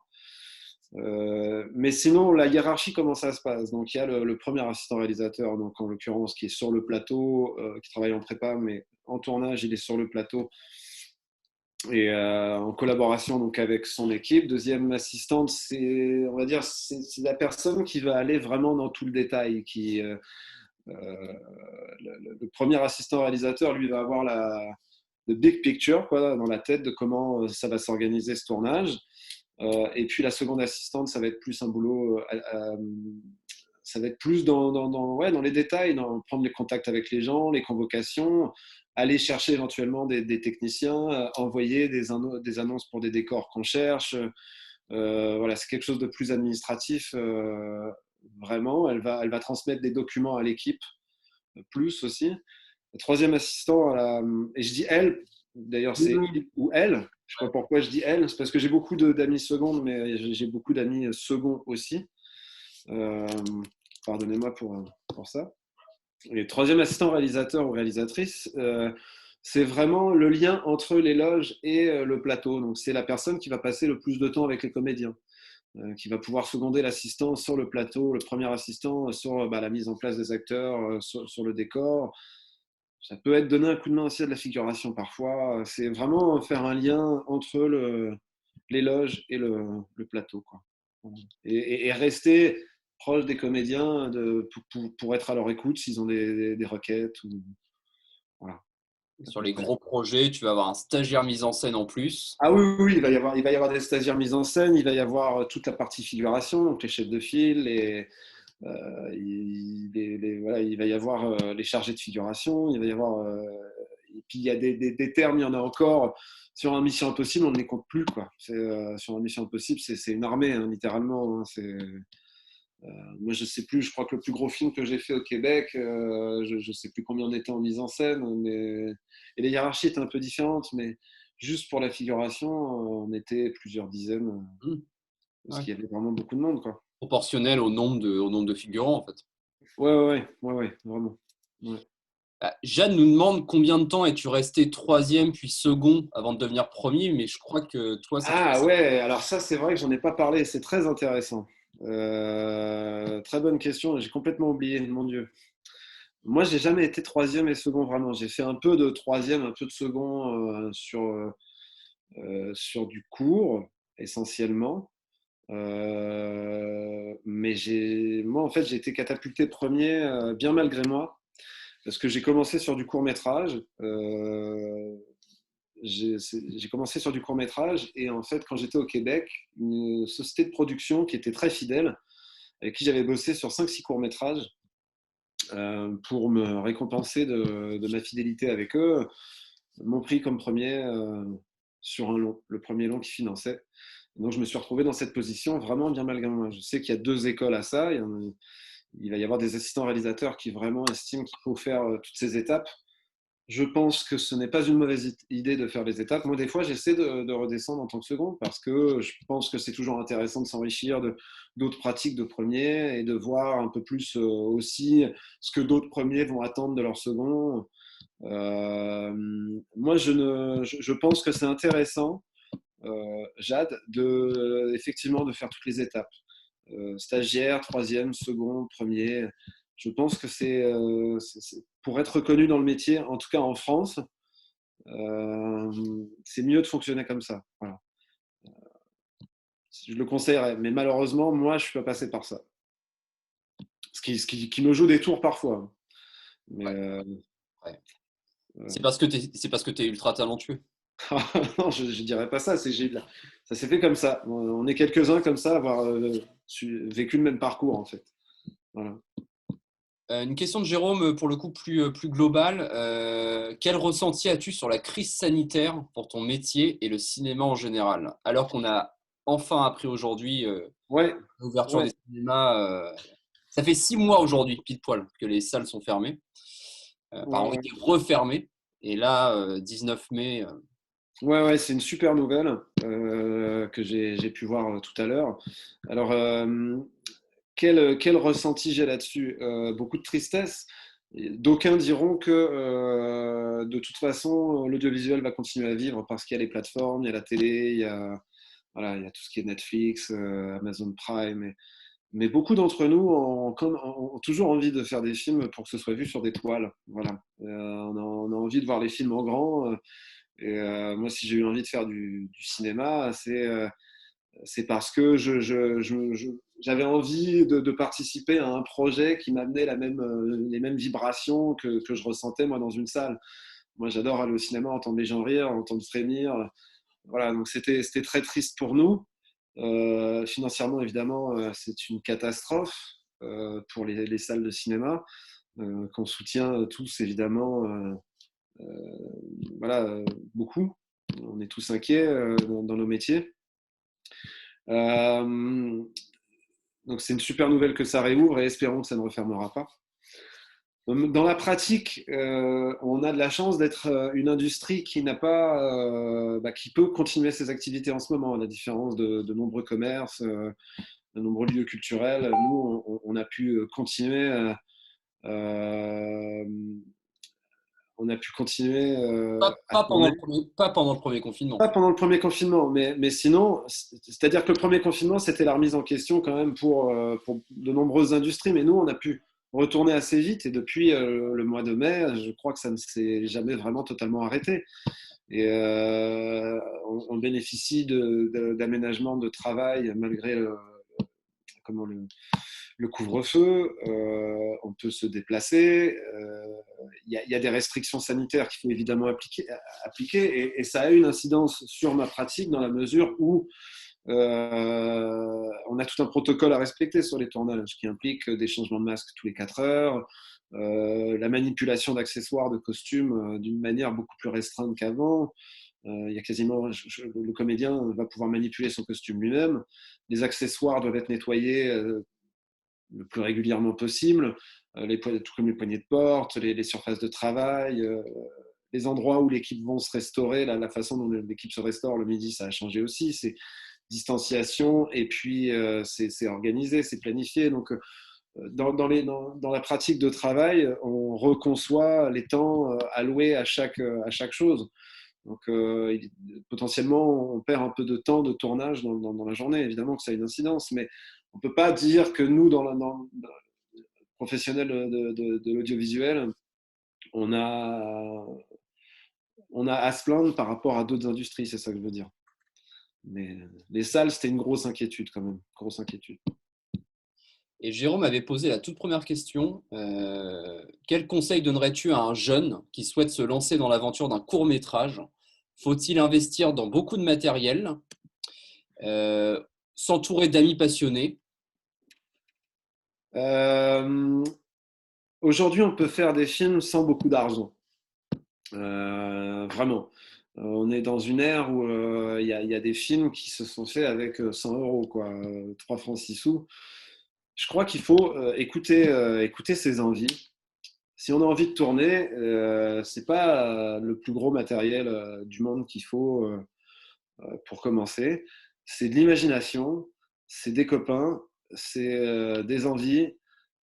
Mais sinon, la hiérarchie, comment ça se passe? Donc, il y a le premier assistant réalisateur, donc en l'occurrence, qui est sur le plateau, qui travaille en prépa, mais en tournage, il est sur le plateau et en collaboration donc avec son équipe. Deuxième assistante, c'est, on va dire, c'est la personne qui va aller vraiment dans tout le détail. Le premier assistant réalisateur, lui, va avoir le big picture quoi, dans la tête de comment ça va s'organiser ce tournage. Et puis la seconde assistante, ça va être plus un boulot, ça va être plus ouais, dans les détails, prendre les contacts avec les gens, les convocations, aller chercher éventuellement des techniciens, envoyer des annonces pour des décors qu'on cherche. Voilà, c'est quelque chose de plus administratif. Vraiment, elle va transmettre des documents à l'équipe, plus aussi. Le troisième assistant, et je dis elle, d'ailleurs c'est il ou elle, je ne sais pas pourquoi je dis elle, c'est parce que j'ai beaucoup d'amis secondes, mais j'ai beaucoup d'amis seconds aussi. Euh, Pardonnez-moi pour ça. Et troisième assistant réalisateur ou réalisatrice, c'est vraiment le lien entre les loges et le plateau. Donc c'est la personne qui va passer le plus de temps avec les comédiens, qui va pouvoir seconder l'assistant sur le plateau, le premier assistant sur la mise en place des acteurs, sur le décor. Ça peut être donner un coup de main aussi à de la figuration parfois. C'est vraiment faire un lien entre les loges et le plateau, quoi. Et rester proche des comédiens pour être à leur écoute s'ils ont des requêtes. Voilà. Sur les gros projets, tu vas avoir un stagiaire mise en scène en plus. Ah oui, oui, oui, il va y avoir des stagiaires mis en scène, il va y avoir toute la partie figuration, donc les chefs de file, voilà, il va y avoir les chargés de figuration, il va y avoir. Et puis il y a des termes, il y en a encore. Sur un Mission Impossible, on ne les compte plus, quoi. Sur un Mission Impossible, c'est une armée, hein, littéralement. Hein. Moi, je ne sais plus, je crois que le plus gros film que j'ai fait au Québec, je ne sais plus combien on était en mise en scène, et les hiérarchies étaient un peu différentes, mais juste pour la figuration, on était plusieurs dizaines, parce Ouais. qu'il y avait vraiment beaucoup de monde, quoi. Proportionnel au nombre de figurants, en fait. Ouais, vraiment. Ouais. Jeanne nous demande combien de temps es-tu resté troisième puis second avant de devenir premier, mais je crois que toi, ça fait... Ah ouais, alors ça, c'est vrai que j'en ai pas parlé, c'est très intéressant. Très bonne question, j'ai complètement oublié, mon Dieu. Moi, j'ai jamais été troisième et second vraiment. J'ai fait un peu de troisième, un peu de second sur du court, essentiellement. Mais moi, en fait, j'ai été catapulté premier bien malgré moi, parce que j'ai commencé sur du court métrage. J'ai commencé sur du court métrage et en fait, quand j'étais au Québec, une société de production qui était très fidèle, avec qui j'avais bossé sur 5-6 courts métrages, pour me récompenser de ma fidélité avec eux, m'ont pris comme premier sur un long, le premier long qui finançait. Donc je me suis retrouvé dans cette position vraiment bien malgré moi. Je sais qu'il y a deux écoles à ça. Il va y avoir des assistants réalisateurs qui vraiment estiment qu'il faut faire toutes ces étapes. Je pense que ce n'est pas une mauvaise idée de faire les étapes. Moi, des fois, j'essaie de redescendre en tant que second parce que je pense que c'est toujours intéressant de s'enrichir d'autres pratiques de premier et de voir un peu plus aussi ce que d'autres premiers vont attendre de leur second. Moi, je pense que c'est intéressant, Jade, effectivement de faire toutes les étapes. Stagiaire, troisième, second, premier. Je pense que c'est pour être reconnu dans le métier, en tout cas en France, c'est mieux de fonctionner comme ça. Voilà. Je le conseillerais, mais malheureusement, moi, je ne suis pas passé par ça. Ce qui me joue des tours parfois. Mais, Ouais. Ouais. C'est parce que tu es ultra talentueux. non, je ne dirais pas ça. Ça s'est fait comme ça. On est quelques-uns comme ça à avoir vécu le même parcours, en fait. Voilà. Une question de Jérôme, pour le coup plus globale. Quel ressenti as-tu sur la crise sanitaire pour ton métier et le cinéma en général? Alors qu'on a enfin appris aujourd'hui Ouais, l'ouverture ouais, des cinémas. Ça fait 6 mois aujourd'hui, pile poil, que les salles sont fermées. ouais, Pardon, ouais. étaient refermées. Et là, 19 mai, Ouais, ouais, c'est une super nouvelle que j'ai pu voir tout à l'heure. Alors, quel ressenti j'ai là-dessus? Beaucoup de tristesse. D'aucuns diront que de toute façon, l'audiovisuel va continuer à vivre parce qu'il y a les plateformes, il y a la télé, voilà, il y a tout ce qui est Netflix, Amazon Prime. Mais beaucoup d'entre nous ont toujours envie de faire des films pour que ce soit vu sur des toiles. Voilà. On a envie de voir les films en grand. Moi, si j'ai eu envie de faire du cinéma, c'est parce que j'avais envie de participer à un projet qui m'amenait les mêmes vibrations que je ressentais moi dans une salle. Moi, j'adore aller au cinéma, entendre les gens rire, entendre frémir. Voilà, donc c'était très triste pour nous. Financièrement, évidemment, c'est une catastrophe pour les salles de cinéma qu'on soutient tous, évidemment, voilà, beaucoup. On est tous inquiets dans nos métiers. Euh, donc c'est une super nouvelle que ça réouvre et espérons que ça ne refermera pas. Dans la pratique, on a de la chance d'être une industrie qui n'a pas, qui peut continuer ses activités en ce moment, à la différence de nombreux commerces, de nombreux lieux culturels. Nous, on a pu continuer. Euh, on a pu continuer à tourner. pas pendant le premier confinement. Pas pendant le premier confinement, mais sinon, c'est-à-dire que le premier confinement, c'était la remise en question quand même pour de nombreuses industries, mais nous, on a pu retourner assez vite et depuis le mois de mai, je crois que ça ne s'est jamais vraiment totalement arrêté. Et on bénéficie d'aménagements de travail malgré comment le couvre-feu, on peut se déplacer. Il y a des restrictions sanitaires qu'il faut évidemment appliquer et ça a une incidence sur ma pratique dans la mesure où on a tout un protocole à respecter sur les tournages qui implique des changements de masque tous les 4 heures, la manipulation d'accessoires, de costumes d'une manière beaucoup plus restreinte qu'avant. Il y a quasiment, le comédien va pouvoir manipuler son costume lui-même. Les accessoires doivent être nettoyés le plus régulièrement possible, tout comme les poignées de porte, les surfaces de travail, les endroits où l'équipe vont se restaurer, la façon dont l'équipe se restaure le midi, ça a changé aussi. C'est distanciation et puis c'est organisé, c'est planifié. Donc, dans la pratique de travail, on reconçoit les temps alloués à chaque chose. Donc, potentiellement, on perd un peu de temps de tournage dans la journée. Évidemment que ça a une incidence, mais on ne peut pas dire que nous, dans professionnels de l'audiovisuel, on a, on a à se plaindre par rapport à d'autres industries, c'est ça que je veux dire. Mais les salles, c'était une grosse inquiétude quand même, grosse inquiétude. Et Jérôme avait posé la toute première question. Quel conseil donnerais-tu à un jeune qui souhaite se lancer dans l'aventure d'un court métrage? Faut-il investir dans beaucoup de matériel, euh, s'entourer d'amis passionnés? Euh, Aujourd'hui, on peut faire des films sans beaucoup d'argent. Vraiment. On est dans une ère où il y a des films qui se sont faits avec 100 euros, quoi, 3 francs 6 sous. Je crois qu'il faut écouter ses envies. Si on a envie de tourner, c'est pas le plus gros matériel du monde qu'il faut pour commencer. C'est de l'imagination, c'est des copains, c'est des envies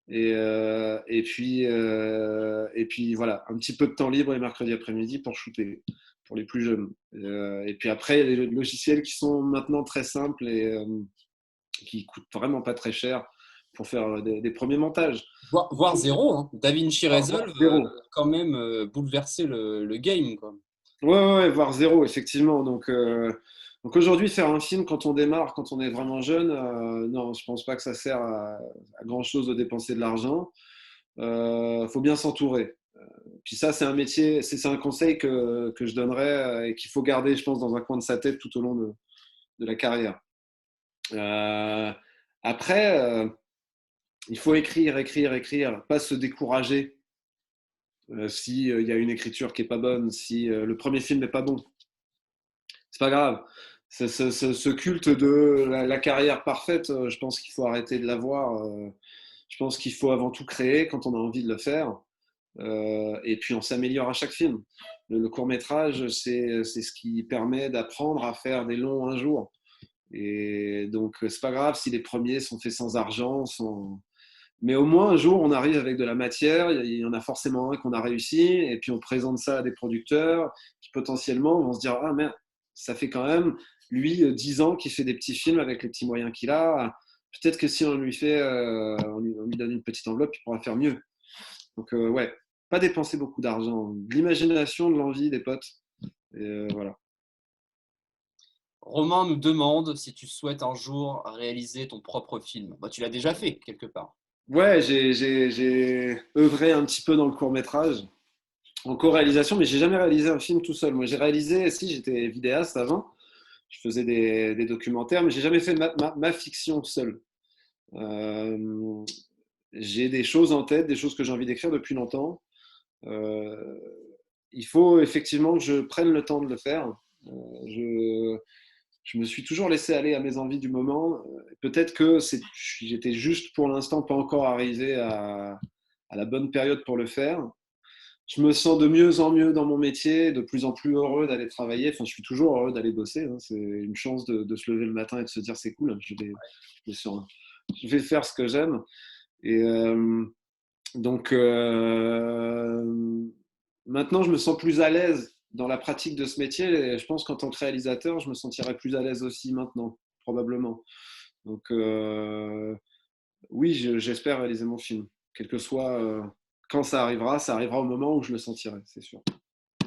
et puis voilà, un petit peu de temps libre les mercredis après-midi pour shooter pour les plus jeunes. Et puis après, il y a des logiciels qui sont maintenant très simples et qui coûtent vraiment pas très cher pour faire des premiers montages. Voire zéro, hein. DaVinci Voire Resolve zéro. quand même bouleversé le game, quoi. Ouais, voire zéro, effectivement. Donc aujourd'hui, faire un film quand on démarre, quand on est vraiment jeune, non, je pense pas que ça sert à grand chose de dépenser de l'argent. Faut bien s'entourer. Puis ça, c'est un métier, c'est un conseil que je donnerais et qu'il faut garder, je pense, dans un coin de sa tête tout au long de la carrière. Euh, Après, il faut écrire, pas se décourager si il y a une écriture qui est pas bonne, si le premier film n'est pas bon. C'est pas grave. Ce culte de la carrière parfaite, je pense qu'il faut arrêter de l'avoir. Je pense qu'il faut avant tout créer quand on a envie de le faire. Et puis on s'améliore à chaque film. Le court-métrage, c'est ce qui permet d'apprendre à faire des longs un jour. Et donc, c'est pas grave si les premiers sont faits sans argent, mais au moins un jour on arrive avec de la matière. Il y en a forcément un qu'on a réussi, et puis on présente ça à des producteurs qui potentiellement vont se dire ah merde, ça fait quand même lui 10 ans qu'il fait des petits films avec les petits moyens qu'il a. Peut-être que si on lui fait, on lui donne une petite enveloppe, il pourra faire mieux. Donc ouais, pas dépenser beaucoup d'argent, de l'imagination, de l'envie des potes. Et voilà. Romain nous demande si tu souhaites un jour réaliser ton propre film. Bah, tu l'as déjà fait quelque part. Ouais, j'ai œuvré un petit peu dans le court métrage, en co-réalisation, mais j'ai jamais réalisé un film tout seul. Moi, j'ai réalisé, si j'étais vidéaste avant, je faisais des documentaires, mais j'ai jamais fait ma fiction seul. Euh, j'ai des choses en tête, des choses que j'ai envie d'écrire depuis longtemps. Euh, il faut effectivement que je prenne le temps de le faire. Euh, je, je me suis toujours laissé aller à mes envies du moment. Peut-être que j'étais juste pour l'instant pas encore arrivé à la bonne période pour le faire. Je me sens de mieux en mieux dans mon métier, de plus en plus heureux d'aller travailler. Enfin, je suis toujours heureux d'aller bosser, hein. C'est une chance de se lever le matin et de se dire c'est cool, je vais faire ce que j'aime. Et donc, maintenant, je me sens plus à l'aise dans la pratique de ce métier. Et je pense qu'en tant que réalisateur, je me sentirais plus à l'aise aussi maintenant, probablement. Donc, oui, j'espère réaliser mon film. Quel que soit quand ça arrivera au moment où je le sentirai, c'est sûr.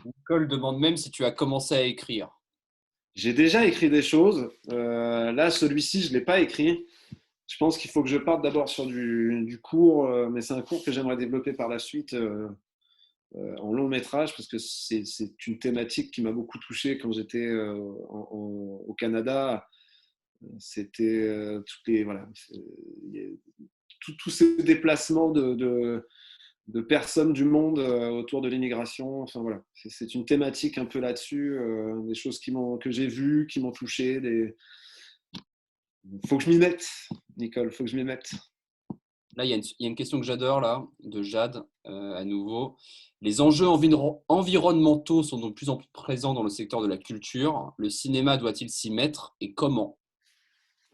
Nicole demande même si tu as commencé à écrire. J'ai déjà écrit des choses. Là, celui-ci, je ne l'ai pas écrit. Je pense qu'il faut que je parte d'abord sur du court, mais c'est un cours que j'aimerais développer par la suite en long métrage, parce que c'est une thématique qui m'a beaucoup touché quand j'étais au Canada. C'était voilà, tous ces déplacements de personnes du monde autour de l'immigration. Enfin voilà, c'est une thématique un peu là-dessus, des choses que j'ai vues, qui m'ont touché. Faut que je m'y mette, Nicole, faut que je m'y mette. Là, il y a une question que j'adore, là, de Jade, à nouveau. Les enjeux environnementaux sont de plus en plus présents dans le secteur de la culture. Le cinéma doit-il s'y mettre et comment?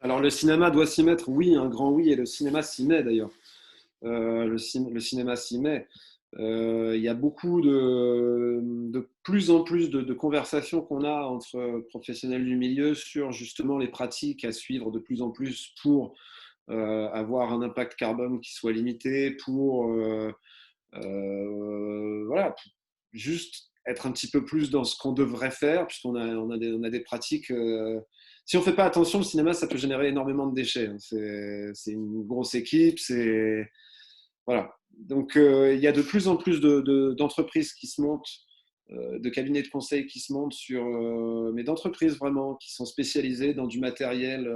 Alors le cinéma doit s'y mettre, oui, un grand oui, et le cinéma s'y met d'ailleurs. Le cinéma s'y met. Il y a beaucoup de plus en plus de conversations qu'on a entre professionnels du milieu sur justement les pratiques à suivre de plus en plus pour avoir un impact carbone qui soit limité, pour voilà, juste être un petit peu plus dans ce qu'on devrait faire, puisqu'on on a des pratiques. Si on ne fait pas attention, le cinéma, ça peut générer énormément de déchets, hein. C'est une grosse équipe, c'est voilà. Donc, il y a de plus en plus d'entreprises qui se montent, de cabinets de conseil qui se montent mais d'entreprises vraiment qui sont spécialisées dans du matériel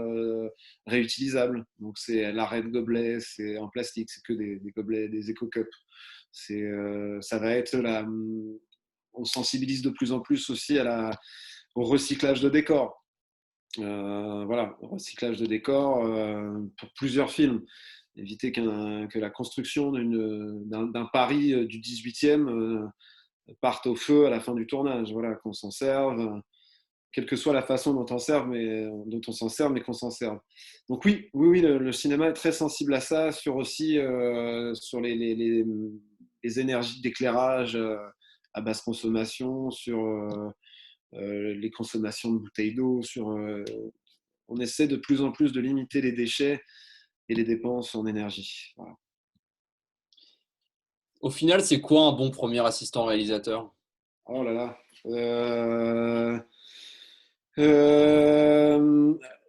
réutilisable. Donc, c'est l'arrêt de gobelets, c'est en plastique, c'est que des gobelets, des éco-cups. Ça va être on sensibilise de plus en plus aussi au recyclage de décors. Voilà, recyclage de décors pour plusieurs films. Éviter que la construction d'un Paris du 18e parte au feu à la fin du tournage. Voilà, qu'on s'en serve, quelle que soit la façon dont on s'en sert, mais qu'on s'en serve. Donc oui, le cinéma est très sensible à ça, sur aussi sur les énergies d'éclairage à basse consommation, sur les consommations de bouteilles d'eau, on essaie de plus en plus de limiter les déchets et les dépenses en énergie. Voilà. Au final, c'est quoi un bon premier assistant réalisateur? Oh là là. Euh,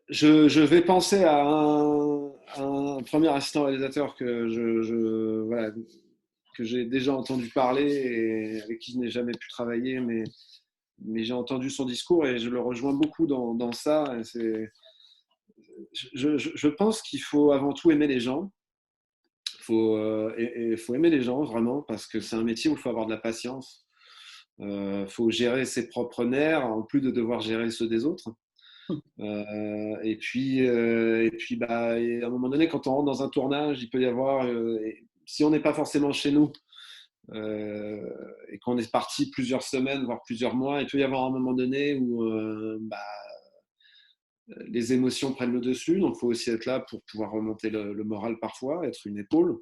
je vais penser à un premier assistant réalisateur voilà, que j'ai déjà entendu parler et avec qui je n'ai jamais pu travailler, mais j'ai entendu son discours et je le rejoins beaucoup dans ça. Je pense qu'il faut avant tout aimer les gens. Faut aimer les gens vraiment parce que c'est un métier où il faut avoir de la patience. Faut gérer ses propres nerfs en plus de devoir gérer ceux des autres. Bah, et à un moment donné, quand on rentre dans un tournage, il peut y avoir, si on n'est pas forcément chez nous et qu'on est parti plusieurs semaines, voire plusieurs mois, il peut y avoir un moment donné où les émotions prennent le dessus. Donc, il faut aussi être là pour pouvoir remonter le moral parfois, être une épaule.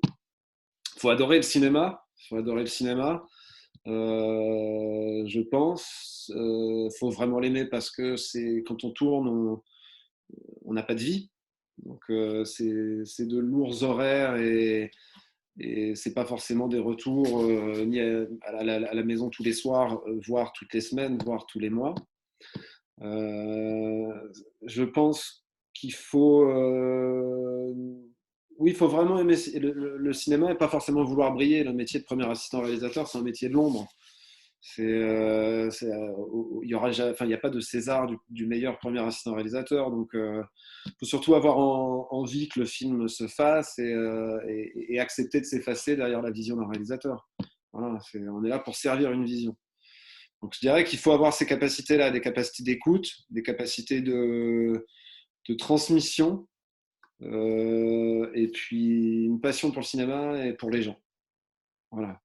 Il faut adorer le cinéma. Faut adorer le cinéma. Je pense. Faut vraiment l'aimer parce que c'est quand on tourne, on n'a pas de vie. Donc c'est de lourds horaires et c'est pas forcément des retours ni à la maison tous les soirs, voire toutes les semaines, voire tous les mois. Je pense qu'il faut, oui, il faut vraiment aimer le cinéma et pas forcément vouloir briller. Le métier de premier assistant réalisateur, c'est un métier de l'ombre. Il y aura, enfin, il n'y a pas de César du meilleur premier assistant réalisateur, donc il faut surtout avoir envie que le film se fasse et accepter de s'effacer derrière la vision d'un réalisateur. Voilà, on est là pour servir une vision. Donc je dirais qu'il faut avoir ces capacités-là, des capacités d'écoute, des capacités de transmission, et puis une passion pour le cinéma et pour les gens. Voilà.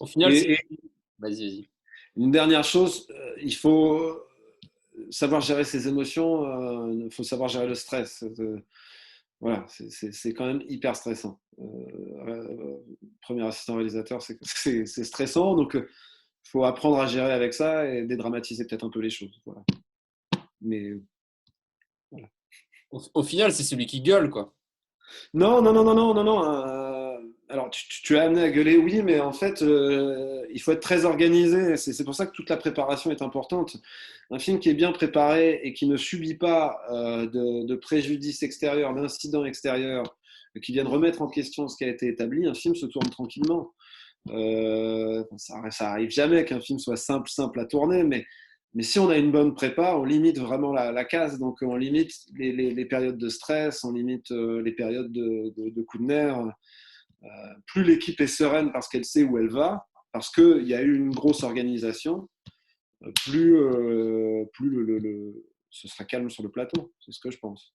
Au final, Et vas-y, vas-y. une dernière chose, il faut savoir gérer ses émotions, il faut savoir gérer le stress. Voilà, c'est quand même hyper stressant. Premier assistant réalisateur, c'est stressant, donc il faut apprendre à gérer avec ça et dédramatiser peut-être un peu les choses. Voilà. Mais voilà. Au final, c'est celui qui gueule, quoi. Non, non, non, non, non, non, non. Alors, tu as amené à gueuler, oui, mais en fait, il faut être très organisé. C'est pour ça que toute la préparation est importante. Un film qui est bien préparé et qui ne subit pas de préjudices extérieurs, d'incidents extérieurs qui viennent remettre en question ce qui a été établi, un film se tourne tranquillement. Ça arrive jamais qu'un film soit simple à tourner, mais si on a une bonne prépa, on limite vraiment la casse. Donc, on limite les périodes de stress, on limite les périodes de coups de nerfs. Plus l'équipe est sereine parce qu'elle sait où elle va, parce qu'il y a eu une grosse organisation, plus ce sera calme sur le plateau. C'est ce que je pense.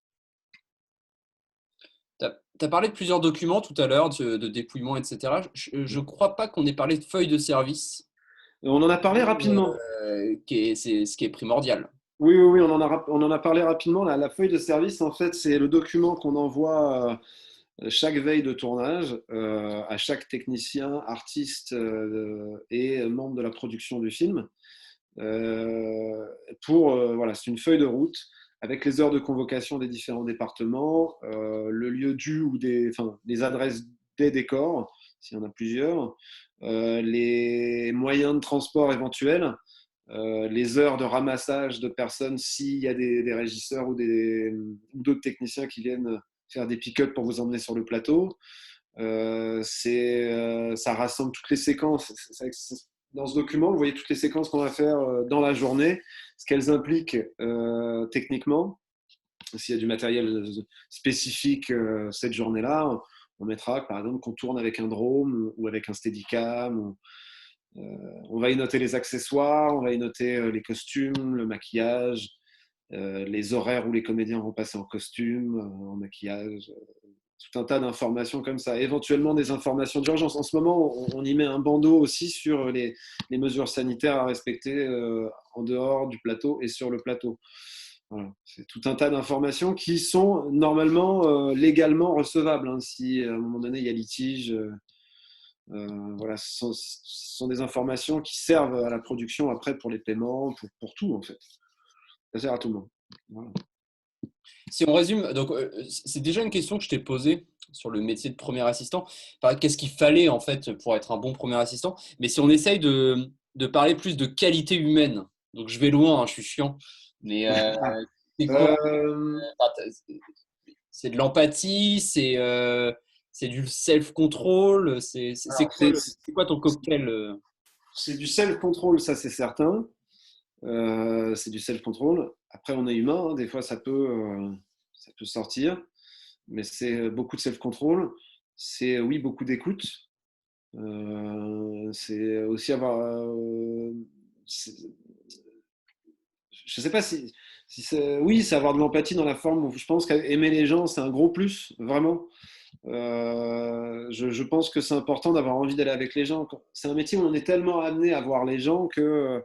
Tu as parlé de plusieurs documents tout à l'heure, de dépouillement, etc. Je ne crois pas qu'on ait parlé de feuille de service, On en a parlé rapidement. c'est ce qui est primordial. Oui, oui, oui, on en a parlé rapidement. La feuille de service, en fait, c'est le document qu'on envoie chaque veille de tournage à chaque technicien, artiste et membre de la production du film. Voilà, c'est une feuille de route avec les heures de convocation des différents départements, le lieu enfin, les adresses des décors, s'il y en a plusieurs, les moyens de transport éventuels, les heures de ramassage de personnes s'il y a des régisseurs ou d'autres techniciens qui viennent faire des pick-up pour vous emmener sur le plateau. Ça rassemble toutes les séquences. Dans ce document, vous voyez toutes les séquences qu'on va faire dans la journée, ce qu'elles impliquent techniquement. S'il y a du matériel spécifique cette journée-là, on mettra par exemple qu'on tourne avec un drone ou avec un steadicam. On va y noter les accessoires, on va y noter les costumes, le maquillage, les horaires où les comédiens vont passer en costume, en maquillage, tout un tas d'informations comme ça. Éventuellement des informations d'urgence. En ce moment, on y met un bandeau aussi sur les mesures sanitaires à respecter en dehors du plateau et sur le plateau. Voilà. C'est tout un tas d'informations qui sont normalement légalement recevables. Hein, si à un moment donné il y a litige, voilà, ce sont des informations qui servent à la production après pour les paiements, pour tout en fait. Ça sert à tout le monde. Voilà. Si on résume, donc c'est déjà une question que je t'ai posée sur le métier de premier assistant. Enfin, qu'est-ce qu'il fallait en fait pour être un bon premier assistant? Mais si on essaye de parler plus de qualité humaine, donc je vais loin, hein, je suis chiant, mais c'est quoi? Euh, Enfin, c'est de l'empathie, c'est du self-control, alors, c'est quoi ton cocktail c'est du self-control, ça c'est certain. C'est du self-control. Après, on est humain, hein, des fois ça peut sortir, mais c'est beaucoup de self-control. C'est oui, beaucoup d'écoute. C'est aussi avoir. je sais pas si c'est, oui, c'est avoir de l'empathie dans la forme où je pense qu'aimer les gens, c'est un gros plus, vraiment. Je pense que c'est important d'avoir envie d'aller avec les gens. C'est un métier où on est tellement amené à voir les gens que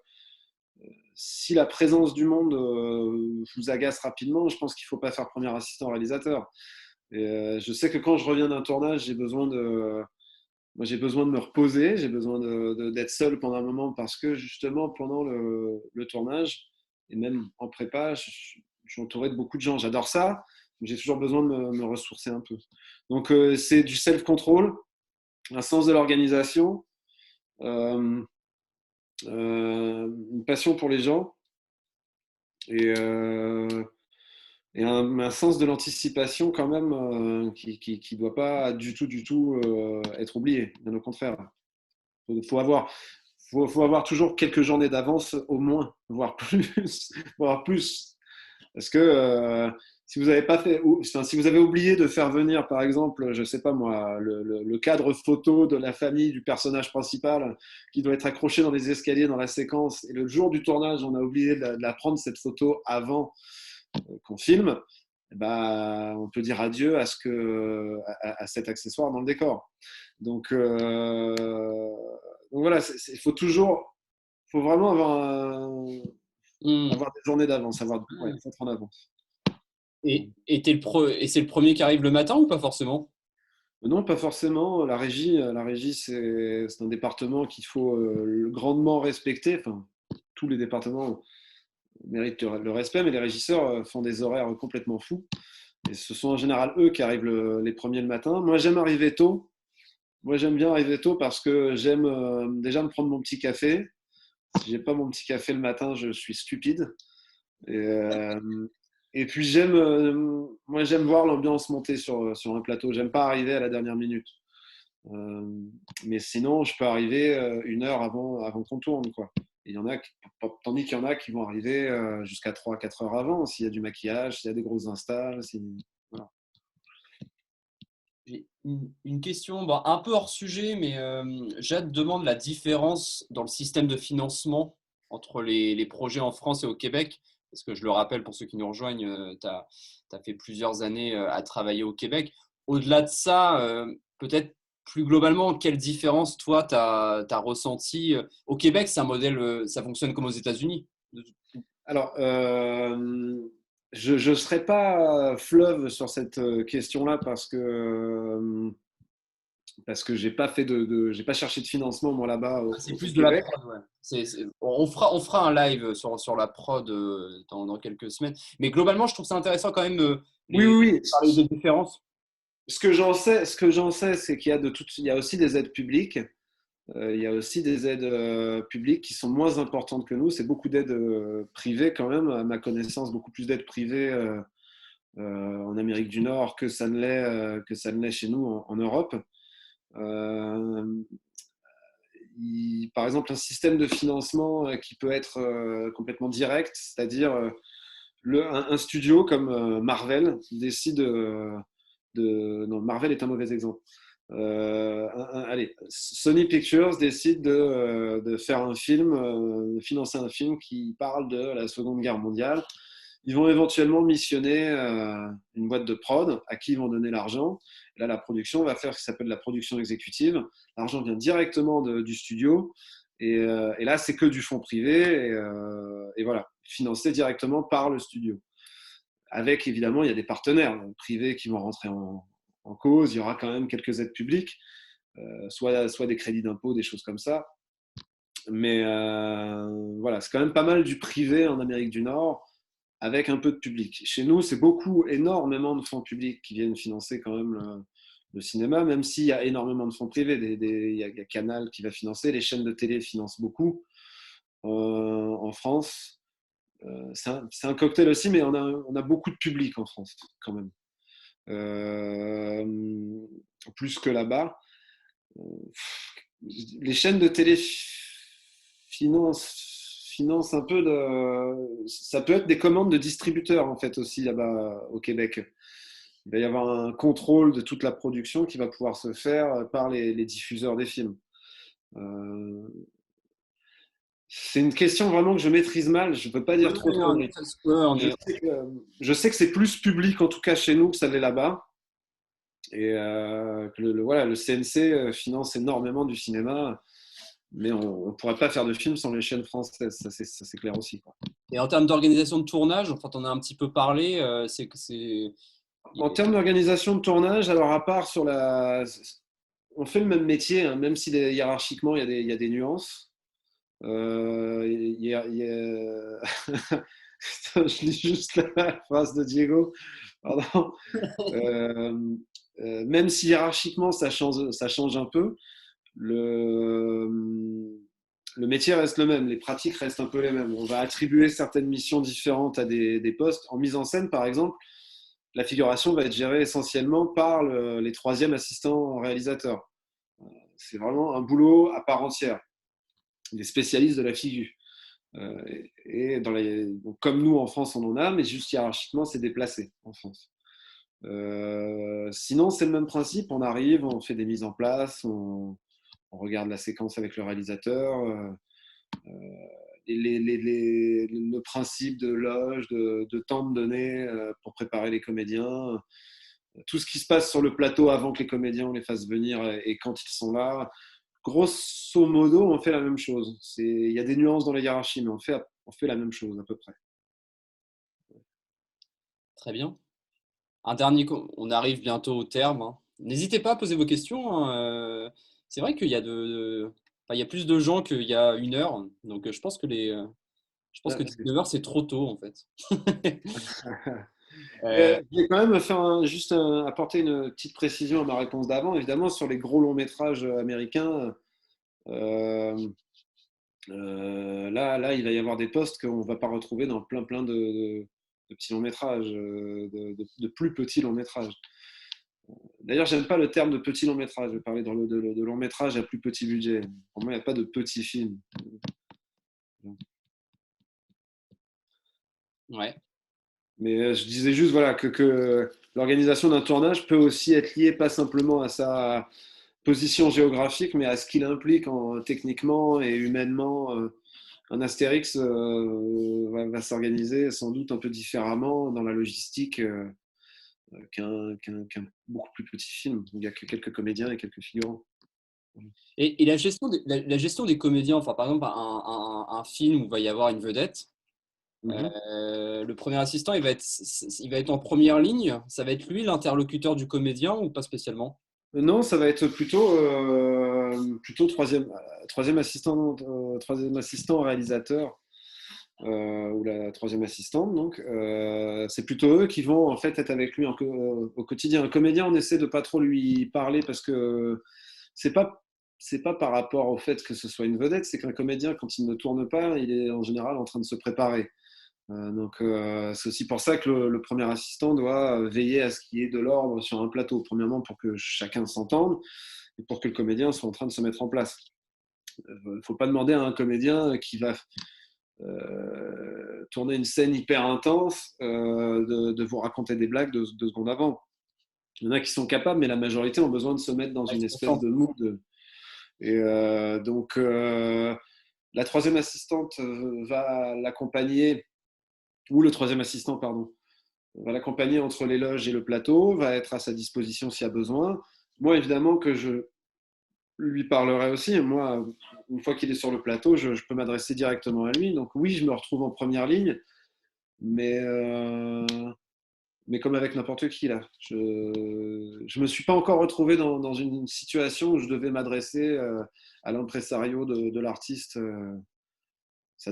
si la présence du monde vous agace rapidement, je pense qu'il ne faut pas faire premier assistant réalisateur. Et, je sais que quand je reviens d'un tournage, moi, j'ai besoin de me reposer, j'ai besoin d'être seul pendant un moment parce que justement pendant le tournage et même en prépa, je suis entouré de beaucoup de gens. J'adore ça, mais j'ai toujours besoin de me ressourcer un peu. Donc c'est du self-control, un sens de l'organisation, euh, une passion pour les gens et, un sens de l'anticipation quand même qui doit pas du tout être oublié, bien au contraire. Faut avoir, faut avoir toujours quelques journées d'avance au moins, voire plus, voire plus. Parce que si vous avez pas fait, enfin, si vous avez oublié de faire venir, par exemple, je sais pas moi, le cadre photo de la famille du personnage principal qui doit être accroché dans les escaliers dans la séquence, et le jour du tournage, on a oublié de la prendre cette photo avant qu'on filme, eh ben, on peut dire adieu à cet accessoire dans le décor. Donc voilà, il faut toujours, faut vraiment Hmm. avoir des journées d'avance, ouais, être en avance. Et c'est le premier qui arrive le matin ou pas forcément? Non, pas forcément. La régie, c'est un département qu'il faut grandement respecter. Enfin, tous les départements méritent le respect, mais les régisseurs font des horaires complètement fous. Et ce sont en général eux qui arrivent les premiers le matin. Moi, j'aime arriver tôt. Moi, j'aime bien arriver tôt parce que j'aime déjà me prendre mon petit café. Si j'ai pas mon petit café le matin, je suis stupide. Et, et puis moi, j'aime voir l'ambiance monter sur un plateau. J'aime pas arriver à la dernière minute. Euh, mais sinon, je peux arriver une heure avant qu'on tourne, quoi. Et il y en a tandis qu'il y en a qui vont arriver jusqu'à 3 4 heures avant, s'il y a du maquillage, s'il y a des grosses installs. Voilà. J'ai une question bon, un peu hors sujet, mais Jade demande la différence dans le système de financement entre les projets en France et au Québec. Parce que je le rappelle pour ceux qui nous rejoignent, tu as fait plusieurs années à travailler au Québec. Au-delà de ça, peut-être plus globalement, quelle différence toi tu as ressenti? Au Québec, c'est un modèle, ça fonctionne comme aux États-Unis. Alors, je ne serai pas fleuve sur cette question-là parce que j'ai pas cherché de financement moi là-bas C'est au plus de la Québec. prod, ouais. On fera un live sur la prod dans quelques semaines. Mais globalement, je trouve ça intéressant quand même Oui, oui, oui. parler des différences. Ce que j'en sais, c'est il y a aussi des aides publiques. Il y a aussi des aides publiques qui sont moins importantes que nous. C'est beaucoup d'aides privées quand même, à ma connaissance, beaucoup plus d'aides privées en Amérique du Nord que ça ne l'est chez nous en Europe. Euh, Par exemple, un système de financement qui peut être complètement direct, c'est-à-dire un studio comme Marvel décide non, Marvel est un mauvais exemple. Allez, Sony Pictures décide de faire un film, de financer un film qui parle de la Seconde Guerre mondiale. Ils vont éventuellement missionner une boîte de prod à qui ils vont donner l'argent. Là, la production va faire ce qui s'appelle la production exécutive. L'argent vient directement du studio. Et là, c'est que du fonds privé. Et voilà, financé directement par le studio. Avec, évidemment, il y a des partenaires privés qui vont rentrer en cause. Il y aura quand même quelques aides publiques, soit des crédits d'impôt, des choses comme ça. Mais voilà, c'est quand même pas mal du privé en Amérique du Nord avec un peu de public. Chez nous, c'est beaucoup, énormément de fonds publics qui viennent financer quand même le cinéma, même s'il y a énormément de fonds privés. Il y a Canal qui va financer, les chaînes de télé financent beaucoup en France. C'est un cocktail aussi, mais on a beaucoup de public en France quand même. Euh, Plus que là-bas. Les chaînes de télé financent un peu de. Ça peut être des commandes de distributeurs en fait aussi là-bas au Québec. Il va y avoir un contrôle de toute la production qui va pouvoir se faire par les diffuseurs des films. Euh, C'est une question vraiment que je maîtrise mal. Je ne peux pas dire trop Ouais, trop. on est, ouais, on Je est- sais que, je sais que c'est plus public, en tout cas chez nous, que ça l'est là-bas. Et que voilà, le CNC finance énormément du cinéma. Mais on ne pourrait pas faire de film sans les chaînes françaises. Ça, c'est clair aussi, quoi. Et en termes d'organisation de tournage, enfin, on a un petit peu parlé, c'est que c'est. En termes d'organisation de tournage, alors à part sur la. On fait le même métier, hein, même si hiérarchiquement, il y a des nuances. Je lis juste la phrase de Diego. Pardon. Euh, Même si hiérarchiquement ça change un peu, le, le métier reste le même, les pratiques restent un peu les mêmes. On va attribuer certaines missions différentes à des postes. En mise en scène, par exemple, la figuration va être gérée essentiellement par les troisièmes assistants réalisateurs. C'est vraiment un boulot à part entière. Des spécialistes de la figure. Donc, comme nous en France, on en a, mais juste hiérarchiquement, c'est déplacé en France. Sinon, c'est le même principe. On arrive, on fait des mises en place, on regarde la séquence avec le réalisateur. Le principe de loge, de temps de donner pour préparer les comédiens, tout ce qui se passe sur le plateau avant que les comédiens on les fasse venir et quand ils sont là. Grosso modo, on fait la même chose. Il y a des nuances dans la hiérarchie, mais on fait la même chose à peu près. Très bien. Un dernier, on arrive bientôt au terme, hein. N'hésitez pas à poser vos questions, hein. C'est vrai qu'il y a enfin, il y a plus de gens qu'il y a 1 heure, donc je pense que 19 heures c'est trop tôt en fait. Euh, Je vais quand même juste apporter une petite précision à ma réponse d'avant. Évidemment, sur les gros longs métrages américains, euh, là, il va y avoir des postes qu'on ne va pas retrouver dans plein de petits longs métrages, de plus petits longs métrages. D'ailleurs, j'aime pas le terme de petit long métrage. Je vais parler de long métrage à plus petit budget. Pour moi, il n'y a pas de petits films. ouais. Mais je disais juste voilà, que l'organisation d'un tournage peut aussi être liée pas simplement à sa position géographique, mais à ce qu'il implique techniquement et humainement. Un Astérix va s'organiser sans doute un peu différemment dans la logistique qu'un beaucoup plus petit film où il n'y a que quelques comédiens et quelques figurants. Et la gestion des comédiens, enfin par exemple un film où il va y avoir une vedette, Mhm. le premier assistant il va être en première ligne, ça va être lui l'interlocuteur du comédien ou pas spécialement? Non, ça va être plutôt troisième assistant réalisateur ou la troisième assistante. Donc, c'est plutôt eux qui vont en fait être avec lui au quotidien. Un comédien, on essaie de pas trop lui parler parce que c'est pas c'est pas par rapport au fait que ce soit une vedette, c'est qu'un comédien, quand il ne tourne pas, il est en général en train de se préparer. C'est aussi pour ça que le premier assistant doit veiller à ce qu'il y ait de l'ordre sur un plateau. Premièrement, pour que chacun s'entende et pour que le comédien soit en train de se mettre en place. Il ne faut pas demander à un comédien qui va tourner une scène hyper intense de vous raconter des blagues 2 secondes avant. Il y en a qui sont capables, mais la majorité ont besoin de se mettre dans Ouais, une je espèce comprends. de mood. Et la troisième assistante va l'accompagner, ou le troisième assistant, pardon, va l'accompagner entre les loges et le plateau, va être à sa disposition s'il y a besoin. Moi, évidemment, que je lui parlerai aussi. Moi, une fois qu'il est sur le plateau, je peux m'adresser directement à lui. Donc oui, je me retrouve en première ligne, mais, euh, mais comme avec n'importe qui, là. Je ne me suis pas encore retrouvé dans une situation où je devais m'adresser à l'impresario de l'artiste.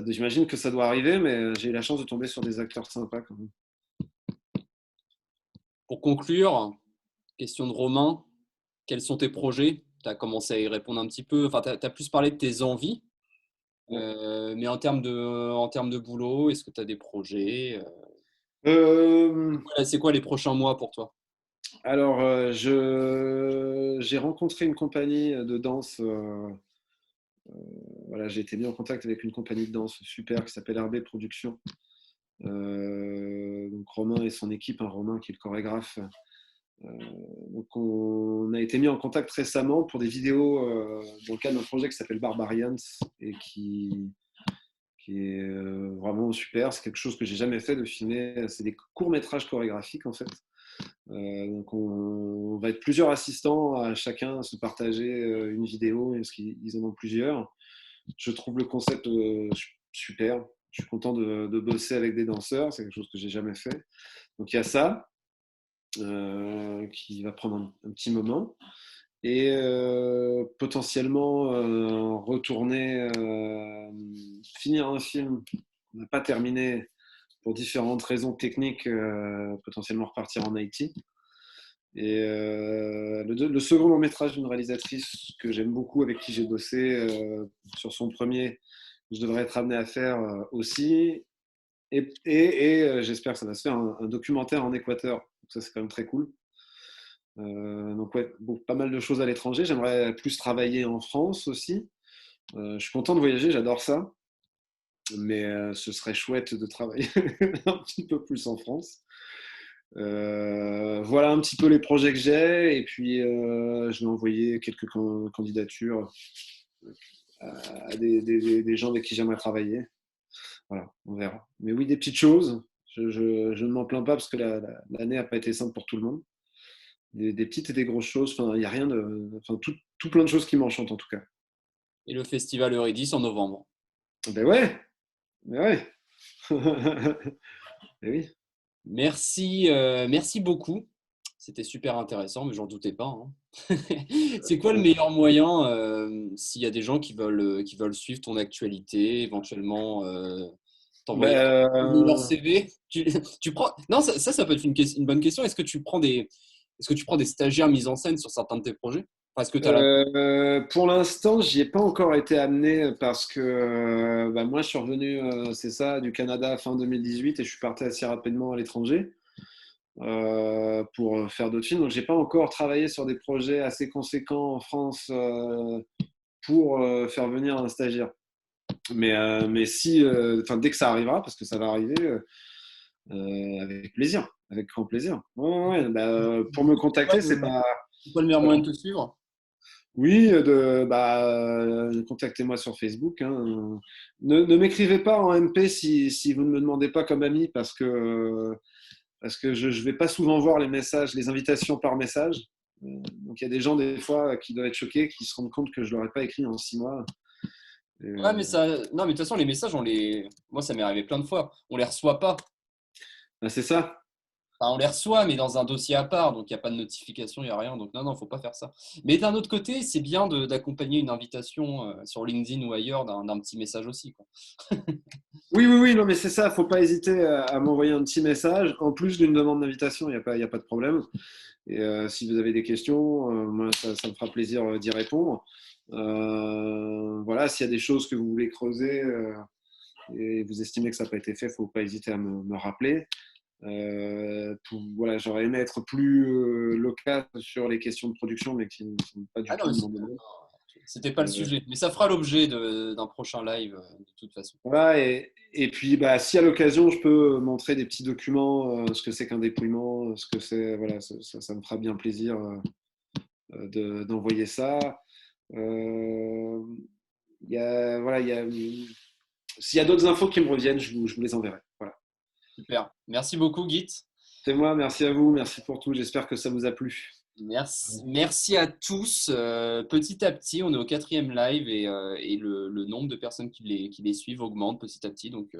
J'imagine que ça doit arriver, mais j'ai eu la chance de tomber sur des acteurs sympas quand même. Pour conclure, question de Romain, quels sont tes projets? Tu as commencé à y répondre un petit peu, enfin tu as plus parlé de tes envies, Ouais. mais en termes de boulot, est-ce que tu as des projets? Euh, C'est quoi les prochains mois pour toi? alors, j'ai rencontré une compagnie de danse. Voilà, j'ai été mis en contact avec une compagnie de danse super qui s'appelle RB Productions. Donc Romain et son équipe, hein, Romain qui est le chorégraphe. Euh, donc on a été mis en contact récemment pour des vidéos dans le cadre d'un projet qui s'appelle Barbarians et qui est vraiment super. C'est quelque chose que j'ai jamais fait de filmer. C'est des courts-métrages chorégraphiques en fait. Donc on va être plusieurs assistants à chacun se partager une vidéo, parce qu'ils en ont plusieurs. Je trouve le concept super. Je suis content de bosser avec des danseurs, c'est quelque chose que j'ai jamais fait. Donc il y a ça qui va prendre un petit moment. Et potentiellement retourner, finir un film qu'on n'a pas terminé pour différentes raisons techniques, potentiellement repartir en Haïti. Et le second long métrage d'une réalisatrice que j'aime beaucoup, avec qui j'ai bossé sur son premier, je devrais être amené à faire aussi. Et j'espère que ça va se faire un documentaire en Équateur. Donc ça, c'est quand même très cool. Donc ouais, bon, pas mal de choses à l'étranger. J'aimerais plus travailler en France aussi. Je suis content de voyager, j'adore ça. Mais ce serait chouette de travailler un petit peu plus en France. Voilà un petit peu les projets que j'ai. Et puis je vais envoyer quelques candidatures à des gens avec qui j'aimerais travailler. Voilà, on verra. Mais oui, des petites choses. Je ne m'en plains pas parce que l'année n'a pas été simple pour tout le monde. Des petites et des grosses choses. Enfin, il n'y a rien de. Enfin, tout plein de choses qui m'enchantent en tout cas. Et le festival Eurydice en novembre. Ben ouais, ben ouais. Ben oui. Merci beaucoup. C'était super intéressant, mais j'en doutais pas, hein. C'est quoi le meilleur moyen s'il y a des gens qui veulent suivre ton actualité, éventuellement t'envoyer leur Ben, CV? Tu prends... Non, ça peut être une bonne question. Est-ce que tu prends des stagiaires mis en scène sur certains de tes projets? Parce que tu as la... pour l'instant, j'y ai pas encore été amené parce que bah, moi, je suis revenu, c'est ça, du Canada fin 2018 et je suis parti assez rapidement à l'étranger pour faire d'autres films. Donc, j'ai pas encore travaillé sur des projets assez conséquents en France pour faire venir un stagiaire. Mais si, dès que ça arrivera, parce que ça va arriver, avec plaisir, avec grand plaisir. Ouais, ouais, ouais, bah, pour me contacter, c'est pas. C'est quoi le meilleur moyen de te suivre? Oui, contactez-moi sur Facebook, hein. Ne m'écrivez pas en MP si vous ne me demandez pas comme ami, parce que je ne vais pas souvent voir les messages, les invitations par message. Donc il y a des gens des fois qui doivent être choqués, qui se rendent compte que je ne leur ai pas écrit en 6 mois. Et, Ouais, mais ça... Non, mais de toute façon, les messages, moi, ça m'est arrivé plein de fois. On les reçoit pas. bah, c'est ça. Enfin, on les reçoit, mais dans un dossier à part, donc il n'y a pas de notification, il n'y a rien. Donc non, faut pas faire ça. Mais d'un autre côté, c'est bien d'accompagner une invitation sur LinkedIn ou ailleurs d'un petit message aussi, quoi. Oui, oui, oui, non, mais c'est ça. Il ne faut pas hésiter à m'envoyer un petit message. En plus d'une demande d'invitation, il y a pas de problème. Et si vous avez des questions, moi, ça me fera plaisir d'y répondre. Voilà, s'il y a des choses que vous voulez creuser et vous estimez que ça n'a pas été fait, il ne faut pas hésiter à me rappeler. Voilà, j'aurais aimé être plus local sur les questions de production, mais qui ne sont pas du Ah non, tout mon domaine. c'était pas le sujet. Mais ça fera l'objet d'un prochain live, de toute façon. Voilà, et puis bah, si à l'occasion je peux montrer des petits documents, ce que c'est qu'un dépouillement, ce que c'est, voilà, ça me fera bien plaisir d'envoyer ça. Euh, voilà, s'il y a d'autres infos qui me reviennent, je vous les enverrai. Voilà. Super. Merci beaucoup, Git. C'est moi, merci à vous, merci pour tout. J'espère que ça vous a plu. Merci à tous. Petit à petit, on est au quatrième live et le nombre de personnes qui les suivent augmente petit à petit. Donc,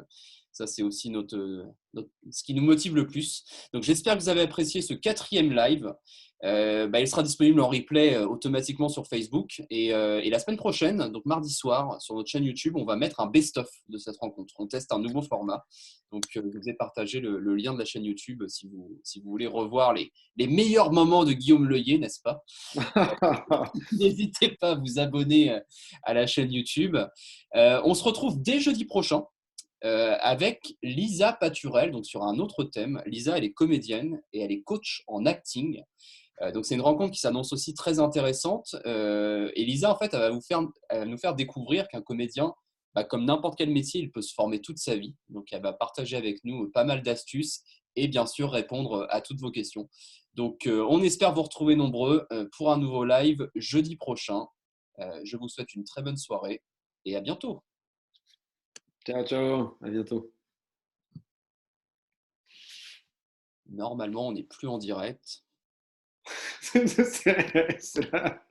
ça, c'est aussi ce qui nous motive le plus. Donc, j'espère que vous avez apprécié ce quatrième live. Il sera disponible en replay automatiquement sur Facebook. Et la semaine prochaine, donc mardi soir, sur notre chaîne YouTube, on va mettre un best-of de cette rencontre. On teste un nouveau format. Donc, je vous ai partagé le lien de la chaîne YouTube si vous voulez revoir les meilleurs moments de Guillaume Leuillet, n'est-ce pas? N'hésitez pas à vous abonner à la chaîne YouTube. On se retrouve dès jeudi prochain avec Lisa Paturel, donc sur un autre thème. Lisa, elle est comédienne et elle est coach en acting. Donc c'est une rencontre qui s'annonce aussi très intéressante. Et Lisa, en fait, elle va nous faire découvrir qu'un comédien, comme n'importe quel métier, il peut se former toute sa vie. Donc elle va partager avec nous pas mal d'astuces et bien sûr répondre à toutes vos questions. Donc on espère vous retrouver nombreux pour un nouveau live jeudi prochain. Je vous souhaite une très bonne soirée et à bientôt. Ciao, ciao, à bientôt. Normalement, on n'est plus en direct. C'est là.